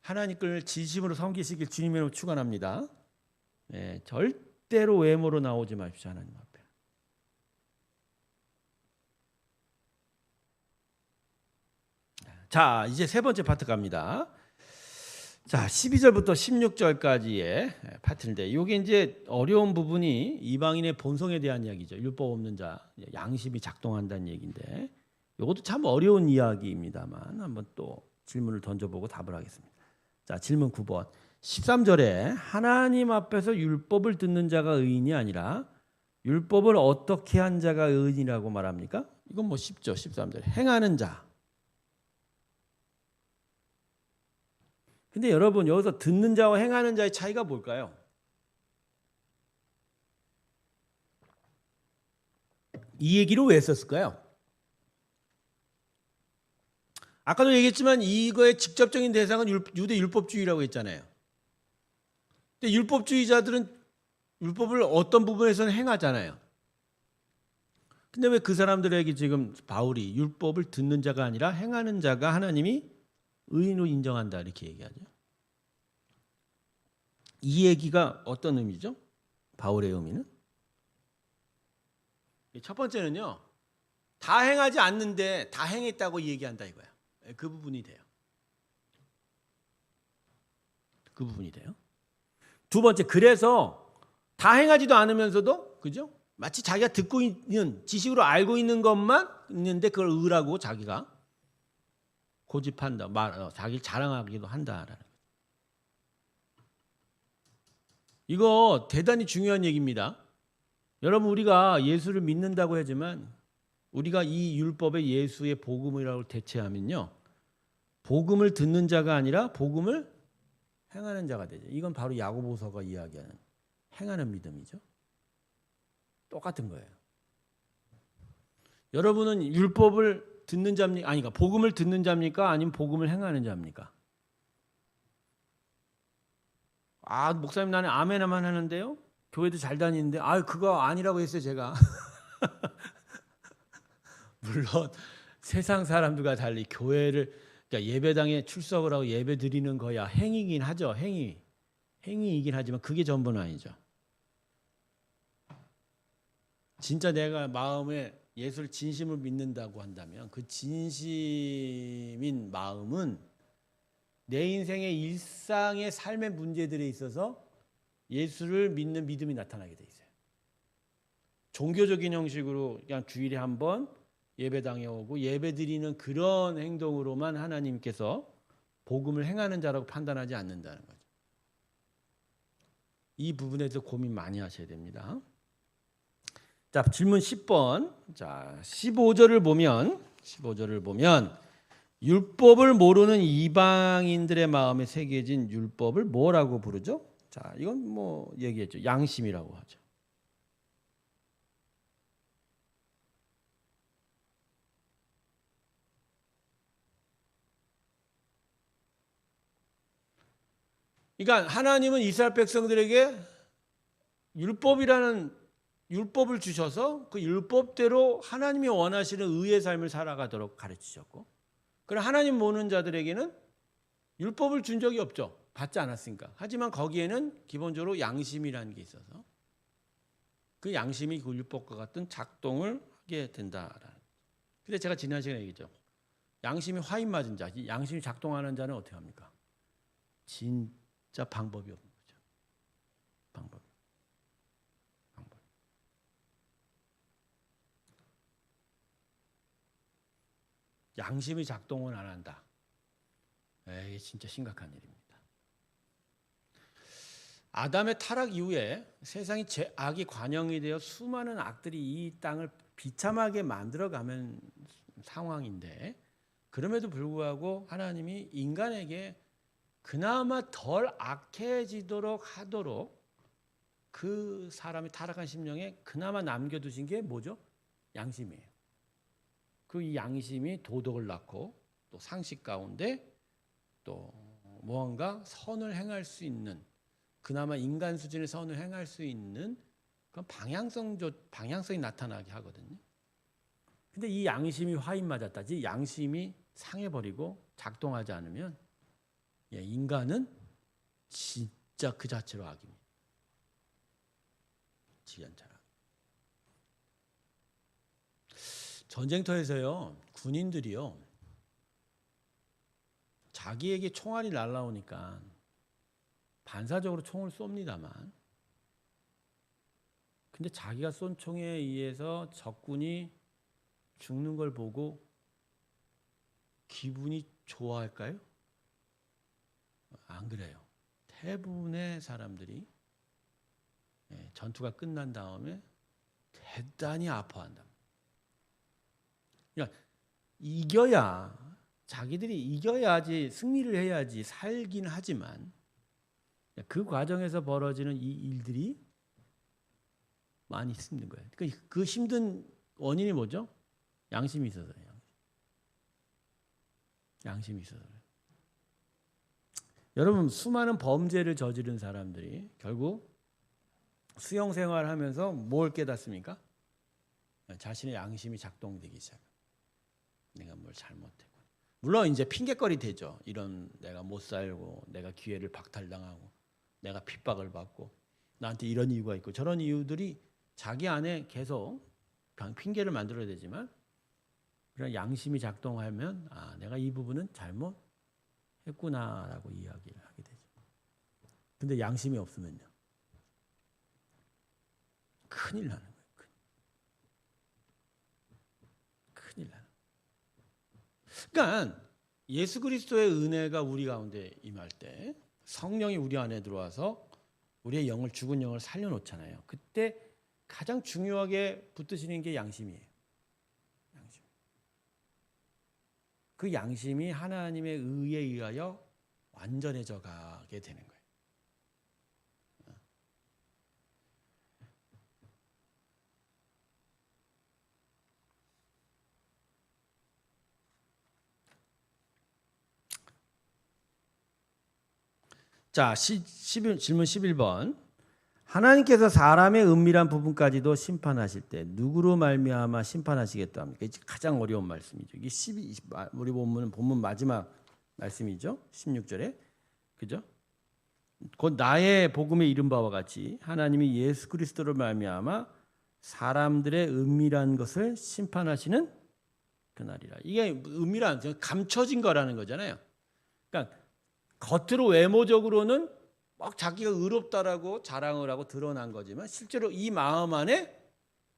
하나님을 진심으로 섬기시길 주님의 이름으로 축원합니다. 네, 절대로 외모로 나오지 마십시오. 하나님 앞에. 자, 이제 세 번째 파트 갑니다. 자, 12절부터 16절까지의 파트인데, 이게 이제 어려운 부분이 이방인의 본성에 대한 이야기죠. 율법 없는 자, 양심이 작동한다는 얘기인데, 이것도 참 어려운 이야기입니다만 한번 또 질문을 던져보고 답을 하겠습니다. 자, 질문 9번. 13절에 하나님 앞에서 율법을 듣는 자가 의인이 아니라 율법을 어떻게 한 자가 의인이라고 말합니까? 이건 뭐 쉽죠. 13절에 행하는 자. 근데 여러분, 여기서 듣는 자와 행하는 자의 차이가 뭘까요? 이 얘기를 왜 썼을까요? 아까도 얘기했지만 이거의 직접적인 대상은 유대 율법주의라고 했잖아요. 근데 율법주의자들은 율법을 어떤 부분에서는 행하잖아요. 근데 왜 그 사람들에게 지금 바울이 율법을 듣는 자가 아니라 행하는 자가 하나님이 의인으로 인정한다 이렇게 얘기하죠? 이 얘기가 어떤 의미죠? 바울의 의미는? 첫 번째는요, 다 행하지 않는데 다 행했다고 얘기한다 이거야. 그 부분이 돼요. 그 부분이 돼요. 두 번째, 그래서 다 행하지도 않으면서도, 그죠? 마치 자기가 듣고 있는, 지식으로 알고 있는 것만 있는데 그걸 의라고 자기가 고집한다, 자기를 자랑하기도 한다라는 거죠. 이거 대단히 중요한 얘기입니다. 여러분, 우리가 예수를 믿는다고 하지만 우리가 이 율법의 예수의 복음이라고 대체하면요, 복음을 듣는 자가 아니라 복음을 행하는 자가 되죠. 이건 바로 야고보서가 이야기하는 행하는 믿음이죠. 똑같은 거예요. 여러분은 율법을 듣는 자입니까? 아니, 그러니까 복음을 듣는 자입니까? 아니면 복음을 행하는 자입니까? 아, 목사님 나는 아멘만 하는데요. 교회도 잘 다니는데, 그거 아니라고 했어요, 제가. 물론 세상 사람들과 달리 교회를, 그러니까 예배당에 출석을 하고 예배 드리는 거야 행위이긴 하죠. 행위이긴 하지만 그게 전부는 아니죠. 진짜 내가 마음에 예수를 진심으로 믿는다고 한다면 그 진심인 마음은 내 인생의 일상의 삶의 문제들에 있어서 예수를 믿는 믿음이 나타나게 돼 있어요. 종교적인 형식으로 그냥 주일에 한 번 예배당에 오고 예배 드리는 그런 행동으로만 하나님께서 복음을 행하는 자라고 판단하지 않는다는 거죠. 이 부분에 대해서 고민 많이 하셔야 됩니다. 자, 질문 10번. 자, 15절을 보면 율법을 모르는 이방인들의 마음에 새겨진 율법을 뭐라고 부르죠? 자, 이건 뭐 얘기했죠. 양심이라고 하죠. 그러니까 하나님은 이스라엘 백성들에게 율법을 주셔서 그 율법대로 하나님이 원하시는 의의 삶을 살아가도록 가르치셨고, 그러나 하나님 모르는 자들에게는 율법을 준 적이 없죠. 받지 않았으니까. 하지만 거기에는 기본적으로 양심이라는 게 있어서 그 양심이 그 율법과 같은 작동을 하게 된다라는. 근데 제가 지난 시간에 얘기했죠. 양심이 화인 맞은 자, 양심이 작동하는 자는 어떻게 합니까? 진짜 방법이 없는 거죠. 방법. 양심이 작동은 안 한다. 이게 진짜 심각한 일입니다. 아담의 타락 이후에 세상이 악이 관영이 되어 수많은 악들이 이 땅을 비참하게 만들어가는 상황인데, 그럼에도 불구하고 하나님이 인간에게 그나마 덜 악해지도록 하도록 그 사람이 타락한 심령에 그나마 남겨두신 게 뭐죠? 양심이에요. 그 이 양심이 도덕을 낳고 또 상식 가운데 또 무언가 선을 행할 수 있는, 그나마 인간 수준의 선을 행할 수 있는 그런 방향성이 나타나게 하거든요. 근데 이 양심이 화인 맞았다지 양심이 상해버리고 작동하지 않으면 인간은 진짜 그 자체로 악입니다. 지연자라. 전쟁터에서요, 군인들이요, 자기에게 총알이 날라오니까 반사적으로 총을 쏩니다만, 근데 자기가 쏜 총에 의해서 적군이 죽는 걸 보고 기분이 좋아할까요? 안 그래요. 대부분의 사람들이 전투가 끝난 다음에 대단히 아파한다. 그러니까 자기들이 이겨야지, 승리를 해야지 살긴 하지만 그 과정에서 벌어지는 이 일들이 많이 힘든 거예요. 그 힘든 원인이 뭐죠? 양심이 있어서 그래요. 양심이 있어서 그래요. 여러분, 수많은 범죄를 저지른 사람들이 결국 수용 생활을 하면서 뭘 깨닫습니까? 자신의 양심이 작동되기 시작합니다. 내가 뭘 잘못했고. 물론 이제 핑계거리 되죠. 이런 내가 못 살고, 내가 기회를 박탈당하고, 내가 핍박을 받고, 나한테 이런 이유가 있고, 저런 이유들이 자기 안에 계속 핑계를 만들어야 되지만, 그런 양심이 작동하면 내가 이 부분은 잘못했구나라고 이야기를 하게 되죠. 근데 양심이 없으면요, 큰일 나는 거예요. 큰일 나는. 그러니까 예수 그리스도의 은혜가 우리 가운데 임할 때 성령이 우리 안에 들어와서 우리의 영을, 죽은 영을 살려놓잖아요. 그때 가장 중요하게 붙드시는 게 양심이에요. 양심. 그 양심이 하나님의 의에 의하여 완전해져 가게 되는 거예요. 자, 질문 11번. 하나님께서 사람의 은밀한 부분까지도 심판하실 때 누구로 말미암아 심판하시겠다 합니까? 이게 가장 어려운 말씀이죠. 이게 우리 본문 마지막 말씀이죠. 16절에. 그죠? 곧 나의 복음에 이른 바와 같이 하나님이 예수 그리스도로 말미암아 사람들의 은밀한 것을 심판하시는 그날이라. 이게 은밀한, 감춰진 거라는 거잖아요. 그러니까 겉으로 외모적으로는 막 자기가 의롭다라고 자랑을 하고 드러난 거지만 실제로 이 마음 안에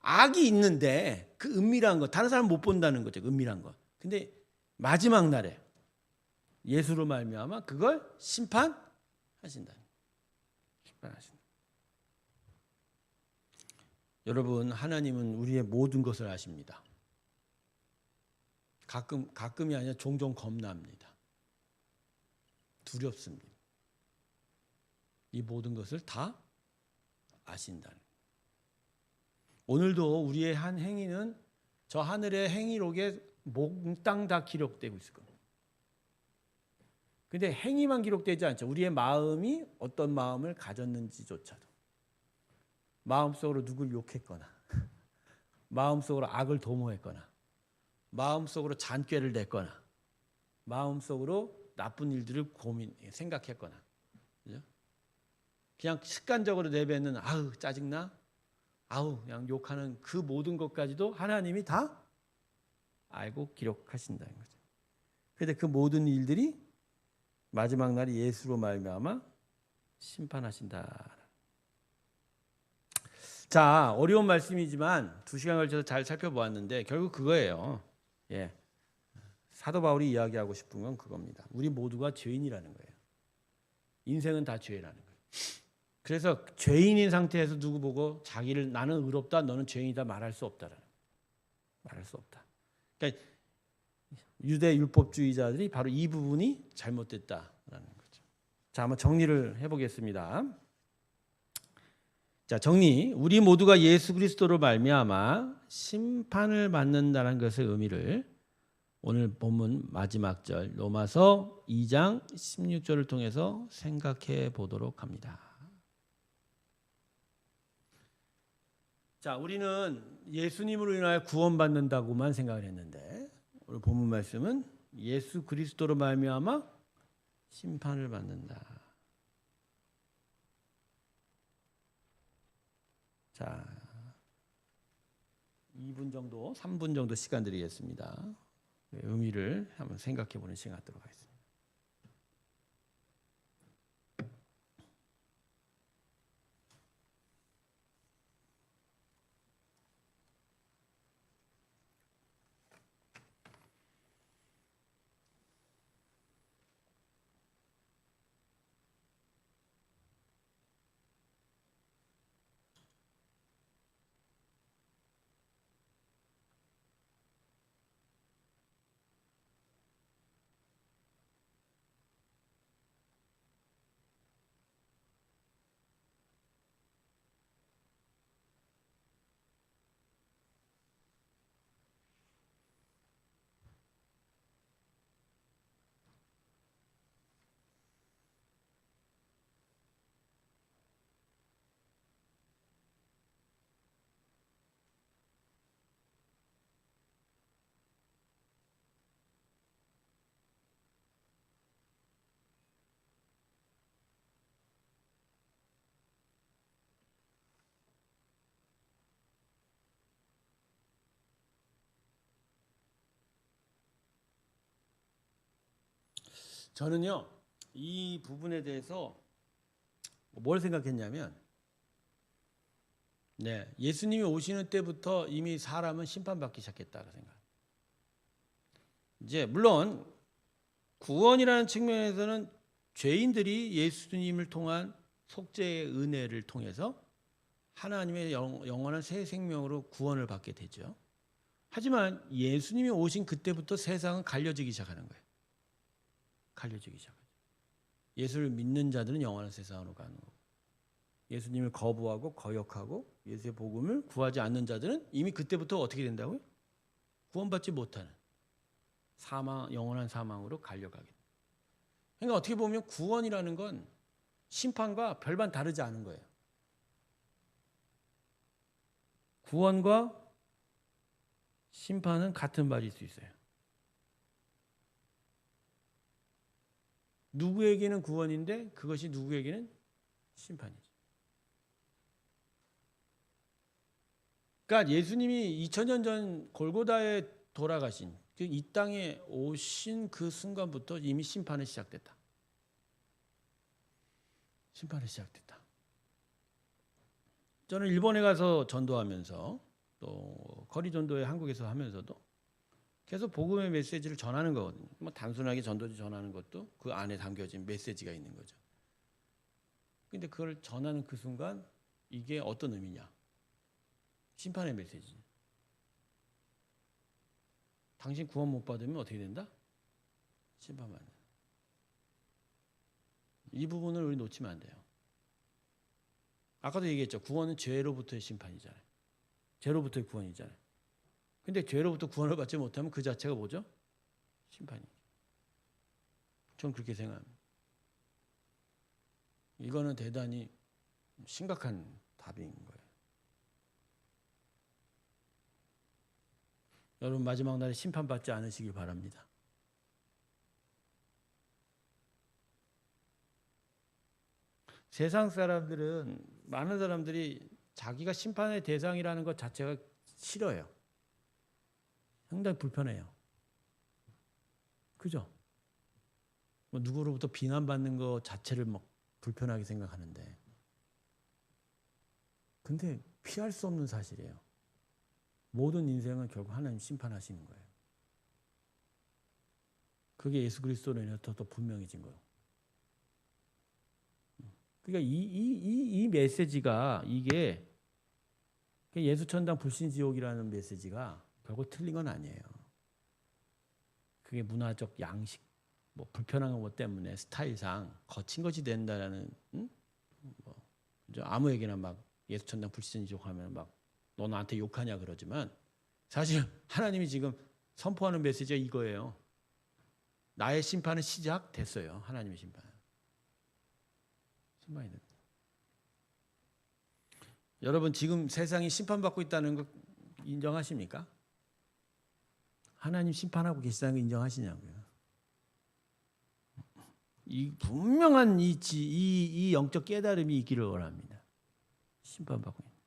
악이 있는데 그 은밀한 거 다른 사람 못 본다는 거죠. 은밀한 거. 근데 마지막 날에 예수로 말미암아 그걸 심판하신다. 심판하신다. 여러분, 하나님은 우리의 모든 것을 아십니다. 가끔이 아니라 종종 겁납니다. 두렵습니다. 이 모든 것을 다 아신다는. 오늘도 우리의 한 행위는 저 하늘의 행위록에 몽땅 다 기록되고 있을 겁니다. 근데 행위만 기록되지 않죠. 우리의 마음이 어떤 마음을 가졌는지조차도. 마음속으로 누굴 욕했거나 마음속으로 악을 도모했거나 마음속으로 잔꾀를 냈거나 마음속으로 나쁜 일들을 생각했거나 그죠? 그냥 습관적으로 내뱉는 아우 짜증나 아우 그냥 욕하는 그 모든 것까지도 하나님이 다 알고 기록하신다는 거죠. 그런데 그 모든 일들이 마지막 날이 예수로 말미암아 심판하신다. 자, 어려운 말씀이지만 2시간 걸쳐서 잘 살펴보았는데 결국 그거예요. 예. 사도 바울이 이야기하고 싶은 건 그겁니다. 우리 모두가 죄인이라는 거예요. 인생은 다 죄라는 거예요. 그래서 죄인인 상태에서 누구 보고 자기를 나는 의롭다, 너는 죄인이다 말할 수 없다라는 거예요. 말할 수 없다. 그러니까 유대 율법주의자들이 바로 이 부분이 잘못됐다라는 거죠. 자, 한번 정리를 해보겠습니다. 자, 정리. 우리 모두가 예수 그리스도로 말미암아 심판을 받는다는 것의 의미를 오늘 본문 마지막 절 로마서 2장 16절을 통해서 생각해 보도록 합니다. 자, 우리는 예수님으로 인하여 구원받는다고만 생각을 했는데 오늘 본문 말씀은 예수 그리스도로 말미암아 심판을 받는다. 자, 2분 정도, 3분 정도 시간 드리겠습니다. 의미를 한번 생각해 보는 시간 갖도록 하겠습니다. 저는요, 이 부분에 대해서 뭘 생각했냐면, 네, 예수님이 오시는 때부터 이미 사람은 심판받기 시작했다고 생각. 이제 물론 구원이라는 측면에서는 죄인들이 예수님을 통한 속죄의 은혜를 통해서 하나님의 영원한 새 생명으로 구원을 받게 되죠. 하지만 예수님이 오신 그때부터 세상은 갈려지기 시작하는 거예요. 갈려지기 시작하죠. 예수를 믿는 자들은 영원한 세상으로 가는 거고, 예수님을 거부하고 거역하고 예수의 복음을 구하지 않는 자들은 이미 그때부터 어떻게 된다고요? 구원받지 못하는 사망, 영원한 사망으로 갈려가게 됩니다. 그러니까 어떻게 보면 구원이라는 건 심판과 별반 다르지 않은 거예요. 구원과 심판은 같은 말일 수 있어요. 누구에게는 구원인데 그것이 누구에게는 심판이죠. 그러니까 예수님이 2000년 전 골고다에 돌아가신 이 땅에 오신 그 순간부터 이미 심판이 시작됐다. 심판이 시작됐다. 저는 일본에 가서 전도하면서 또 거리 전도회 한국에서 하면서도 계속 복음의 메시지를 전하는 거거든요. 뭐 단순하게 전도지 전하는 것도 그 안에 담겨진 메시지가 있는 거죠. 근데 그걸 전하는 그 순간 이게 어떤 의미냐? 심판의 메시지. 당신 구원 못 받으면 어떻게 된다? 심판받는다. 이 부분을 우리 놓치면 안 돼요. 아까도 얘기했죠. 구원은 죄로부터의 심판이잖아요. 죄로부터의 구원이잖아요. 근데 죄로부터 구원을 받지 못하면 그 자체가 뭐죠? 심판이죠. 전 그렇게 생각합니다. 이거는 대단히 심각한 답인 거예요. 여러분 마지막 날에 심판받지 않으시길 바랍니다. 세상 사람들은, 많은 사람들이 자기가 심판의 대상이라는 것 자체가 싫어요. 상당히 불편해요. 그죠? 뭐 누구로부터 비난받는 것 자체를 막 불편하게 생각하는데, 근데 피할 수 없는 사실이에요. 모든 인생은 결국 하나님 심판하시는 거예요. 그게 예수 그리스도로 인해서 더 분명해진 거예요. 그러니까 이 메시지가, 이게 예수 천당 불신 지옥이라는 메시지가 결국 틀린 건 아니에요. 그게 문화적 양식, 뭐 불편한 것 때문에 스타일상 거친 것이 된다라는, 뭐 아무에게나 막 예수 천당 불신 지옥 하면 막 너 나한테 욕하냐 그러지만, 사실 하나님이 지금 선포하는 메시지가 이거예요. 나의 심판은 시작됐어요. 하나님의 심판이 됩니다. 여러분 지금 세상이 심판받고 있다는 거 인정하십니까? 하나님 심판하고 계시다는 거 인정하시냐고요? 이 분명한 이 영적 깨달음이 있기를 원합니다. 심판받고 있는.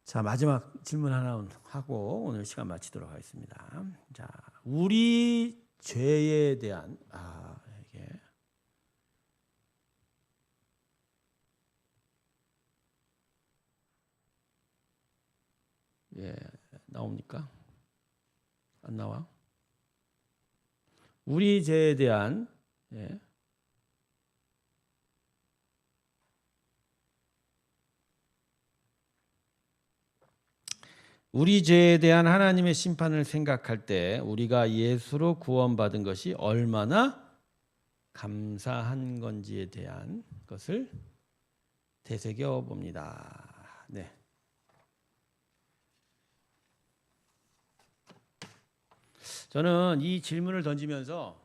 자, 마지막 질문 하나 하고 오늘 시간 마치도록 하겠습니다. 자, 우리 죄에 대한, 이게 나옵니까? 안 나와? 우리 죄에 대한, 우리 죄에 대한 하나님의 심판을 생각할 때 우리가 예수로 구원받은 것이 얼마나 감사한 건지에 대한 것을 되새겨 봅니다. 네. 저는 이 질문을 던지면서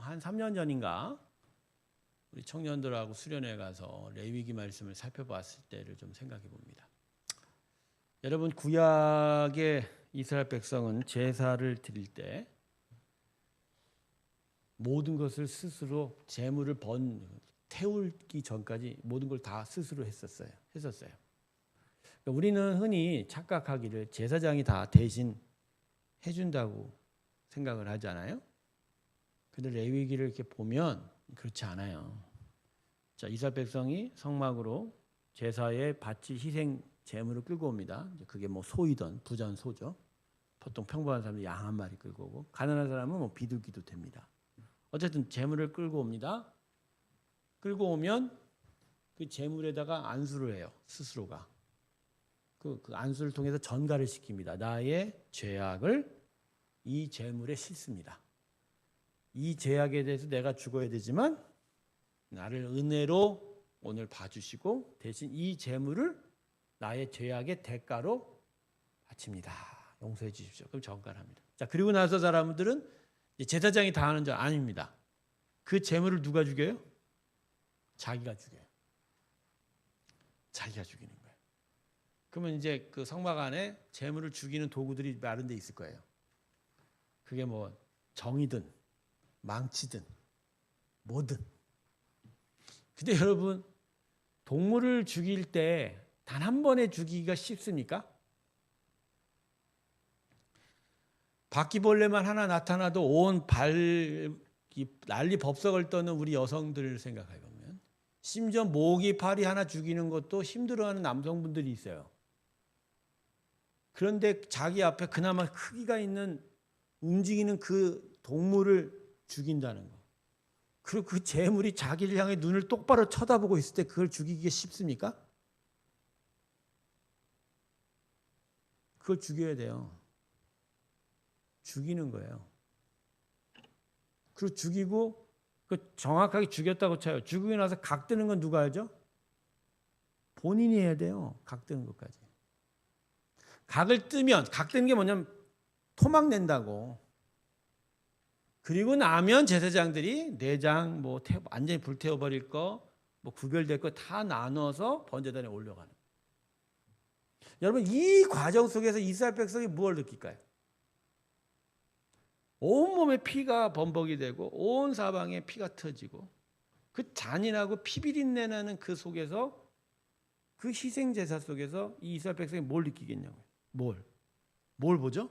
한 3년 전인가 우리 청년들하고 수련회 가서 레위기 말씀을 살펴봤을 때를 좀 생각해 봅니다. 여러분 구약의 이스라엘 백성은 제사를 드릴 때 모든 것을 스스로 제물을 태우기 전까지 모든 걸 다 스스로 했었어요. 그러니까 우리는 흔히 착각하기를 제사장이 다 대신 해준다고 생각을 하잖아요. 근데 레위기를 이렇게 보면 그렇지 않아요. 자, 이스라엘 백성이 성막으로 제사에 바치 희생 제물을 끌고 옵니다. 그게 뭐 소이든 부전 소죠. 보통 평범한 사람은 양 한 마리 끌고 오고, 가난한 사람은 뭐 비둘기도 됩니다. 어쨌든 제물을 끌고 옵니다. 끌고 오면 그 제물에다가 안수를 해요. 스스로가. 그 안수를 통해서 전가를 시킵니다. 나의 죄악을 이 제물에 싣습니다. 이 죄악에 대해서 내가 죽어야 되지만 나를 은혜로 오늘 봐주시고 대신 이 제물을 나의 죄악의 대가로 바칩니다. 용서해 주십시오. 그럼 전가를 합니다. 자, 그리고 나서 사람들은 제사장이 다 하는 줄 아닙니다. 그 제물을 누가 죽여요? 자기가 죽여요. 자기가 죽이는 거예요. 그러면 이제 그 성막 안에 제물을 죽이는 도구들이 마련돼 있을 거예요. 그게 뭐 정이든 망치든 뭐든. 근데 여러분 동물을 죽일 때 단 한 번에 죽이기가 쉽습니까? 바퀴벌레만 하나 나타나도 온 난리 법석을 떠는 우리 여성들을 생각해 보면, 심지어 모기 파리 하나 죽이는 것도 힘들어하는 남성분들이 있어요. 그런데 자기 앞에 그나마 크기가 있는 움직이는 그 동물을 죽인다는 거. 그리고 그 재물이 자기를 향해 눈을 똑바로 쳐다보고 있을 때 그걸 죽이기가 쉽습니까? 그걸 죽여야 돼요. 죽이는 거예요. 그리고 죽이고 그 정확하게 죽였다고 쳐요. 죽이고 나서 각 뜨는 건 누가 알죠? 본인이 해야 돼요. 각 뜨는 것까지. 각을 뜨면, 각 뜨는 게 뭐냐면 토막 낸다고. 그리고 나면 제사장들이 내장 뭐 완전히 불태워 버릴 거, 뭐 구별될 거 다 나눠서 번제단에 올려가는. 여러분 이 과정 속에서 이스라엘 백성이 무엇을 느낄까요? 온몸에 피가 범벅이 되고 온 사방에 피가 터지고 그 잔인하고 피비린내 나는 그 속에서 그 희생 제사 속에서 이 이스라엘 백성이 뭘 느끼겠냐고요. 뭘 보죠?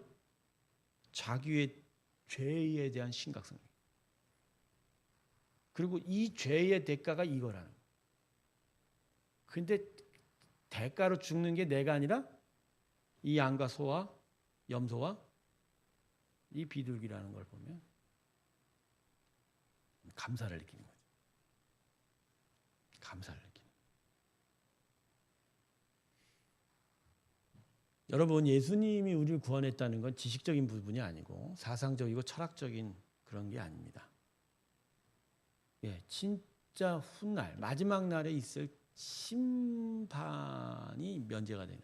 자기의 죄에 대한 심각성. 그리고 이 죄의 대가가 이거라는 거예요. 근데 대가로 죽는 게 내가 아니라 이 양과 소와 염소와 이 비둘기라는 걸 보면 감사를 느끼는 거죠. 감사를 느끼는 거예요. 여러분 예수님이 우리를 구원했다는 건 지식적인 부분이 아니고 사상적이고 철학적인 그런 게 아닙니다. 예, 진짜 훗날 마지막 날에 있을 심판이 면제가 되는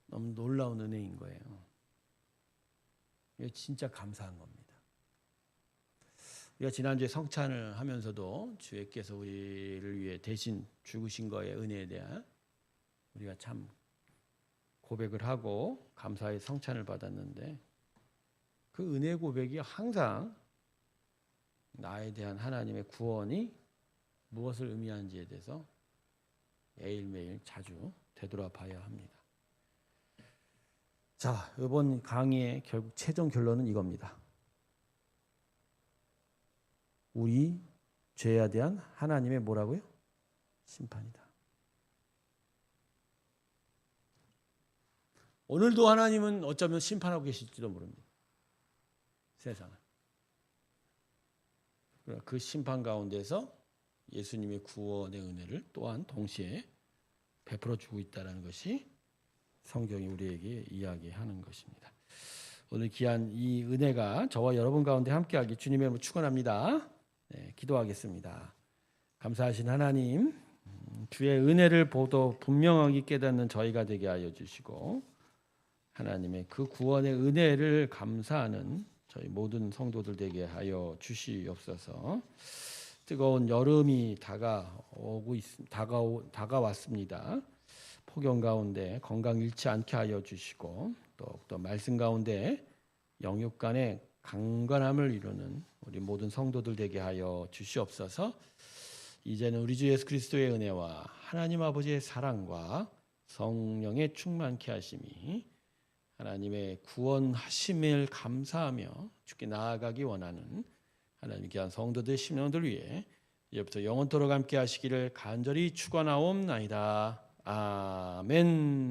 너무 놀라운 은혜인 거예요. 이게 진짜 감사한 겁니다. 우리가 지난주에 성찬을 하면서도 주께서 우리를 위해 대신 죽으신 거의 은혜에 대한 우리가 참 고백을 하고 감사의 성찬을 받았는데 그 은혜 고백이 항상 나에 대한 하나님의 구원이 무엇을 의미하는지에 대해서 매일매일 자주 되돌아봐야 합니다. 자, 이번 강의의 결국 최종 결론은 이겁니다. 우리 죄에 대한 하나님의 뭐라고요? 심판이다. 오늘도 하나님은 어쩌면 심판하고 계실지도 모릅니다. 세상을. 그 심판 가운데서 예수님의 구원의 은혜를 또한 동시에 베풀어 주고 있다는 것이 성경이 우리에게 이야기하는 것입니다. 오늘 귀한 이 은혜가 저와 여러분 가운데 함께하기 주님의 이름으로 축원합니다. 네, 기도하겠습니다. 감사하신 하나님, 주의 은혜를 보도 분명하게 깨닫는 저희가 되게 하여 주시고 하나님의 그 구원의 은혜를 감사하는 저희 모든 성도들 되게 하여 주시옵소서. 뜨거운 여름이 다가왔습니다. 폭염 가운데 건강 잃지 않게 하여 주시고 또 말씀 가운데 영육 간의 강건함을 이루는 우리 모든 성도들 되게 하여 주시옵소서. 이제는 우리 주 예수 그리스도의 은혜와 하나님 아버지의 사랑과 성령의 충만케 하심이 하나님의 구원하심을 감사하며 주께 나아가기 원하는 하나님 귀한 성도들 심령들 위해 이제부터 영원토록 함께 하시기를 간절히 축원하옵나이다. 아멘.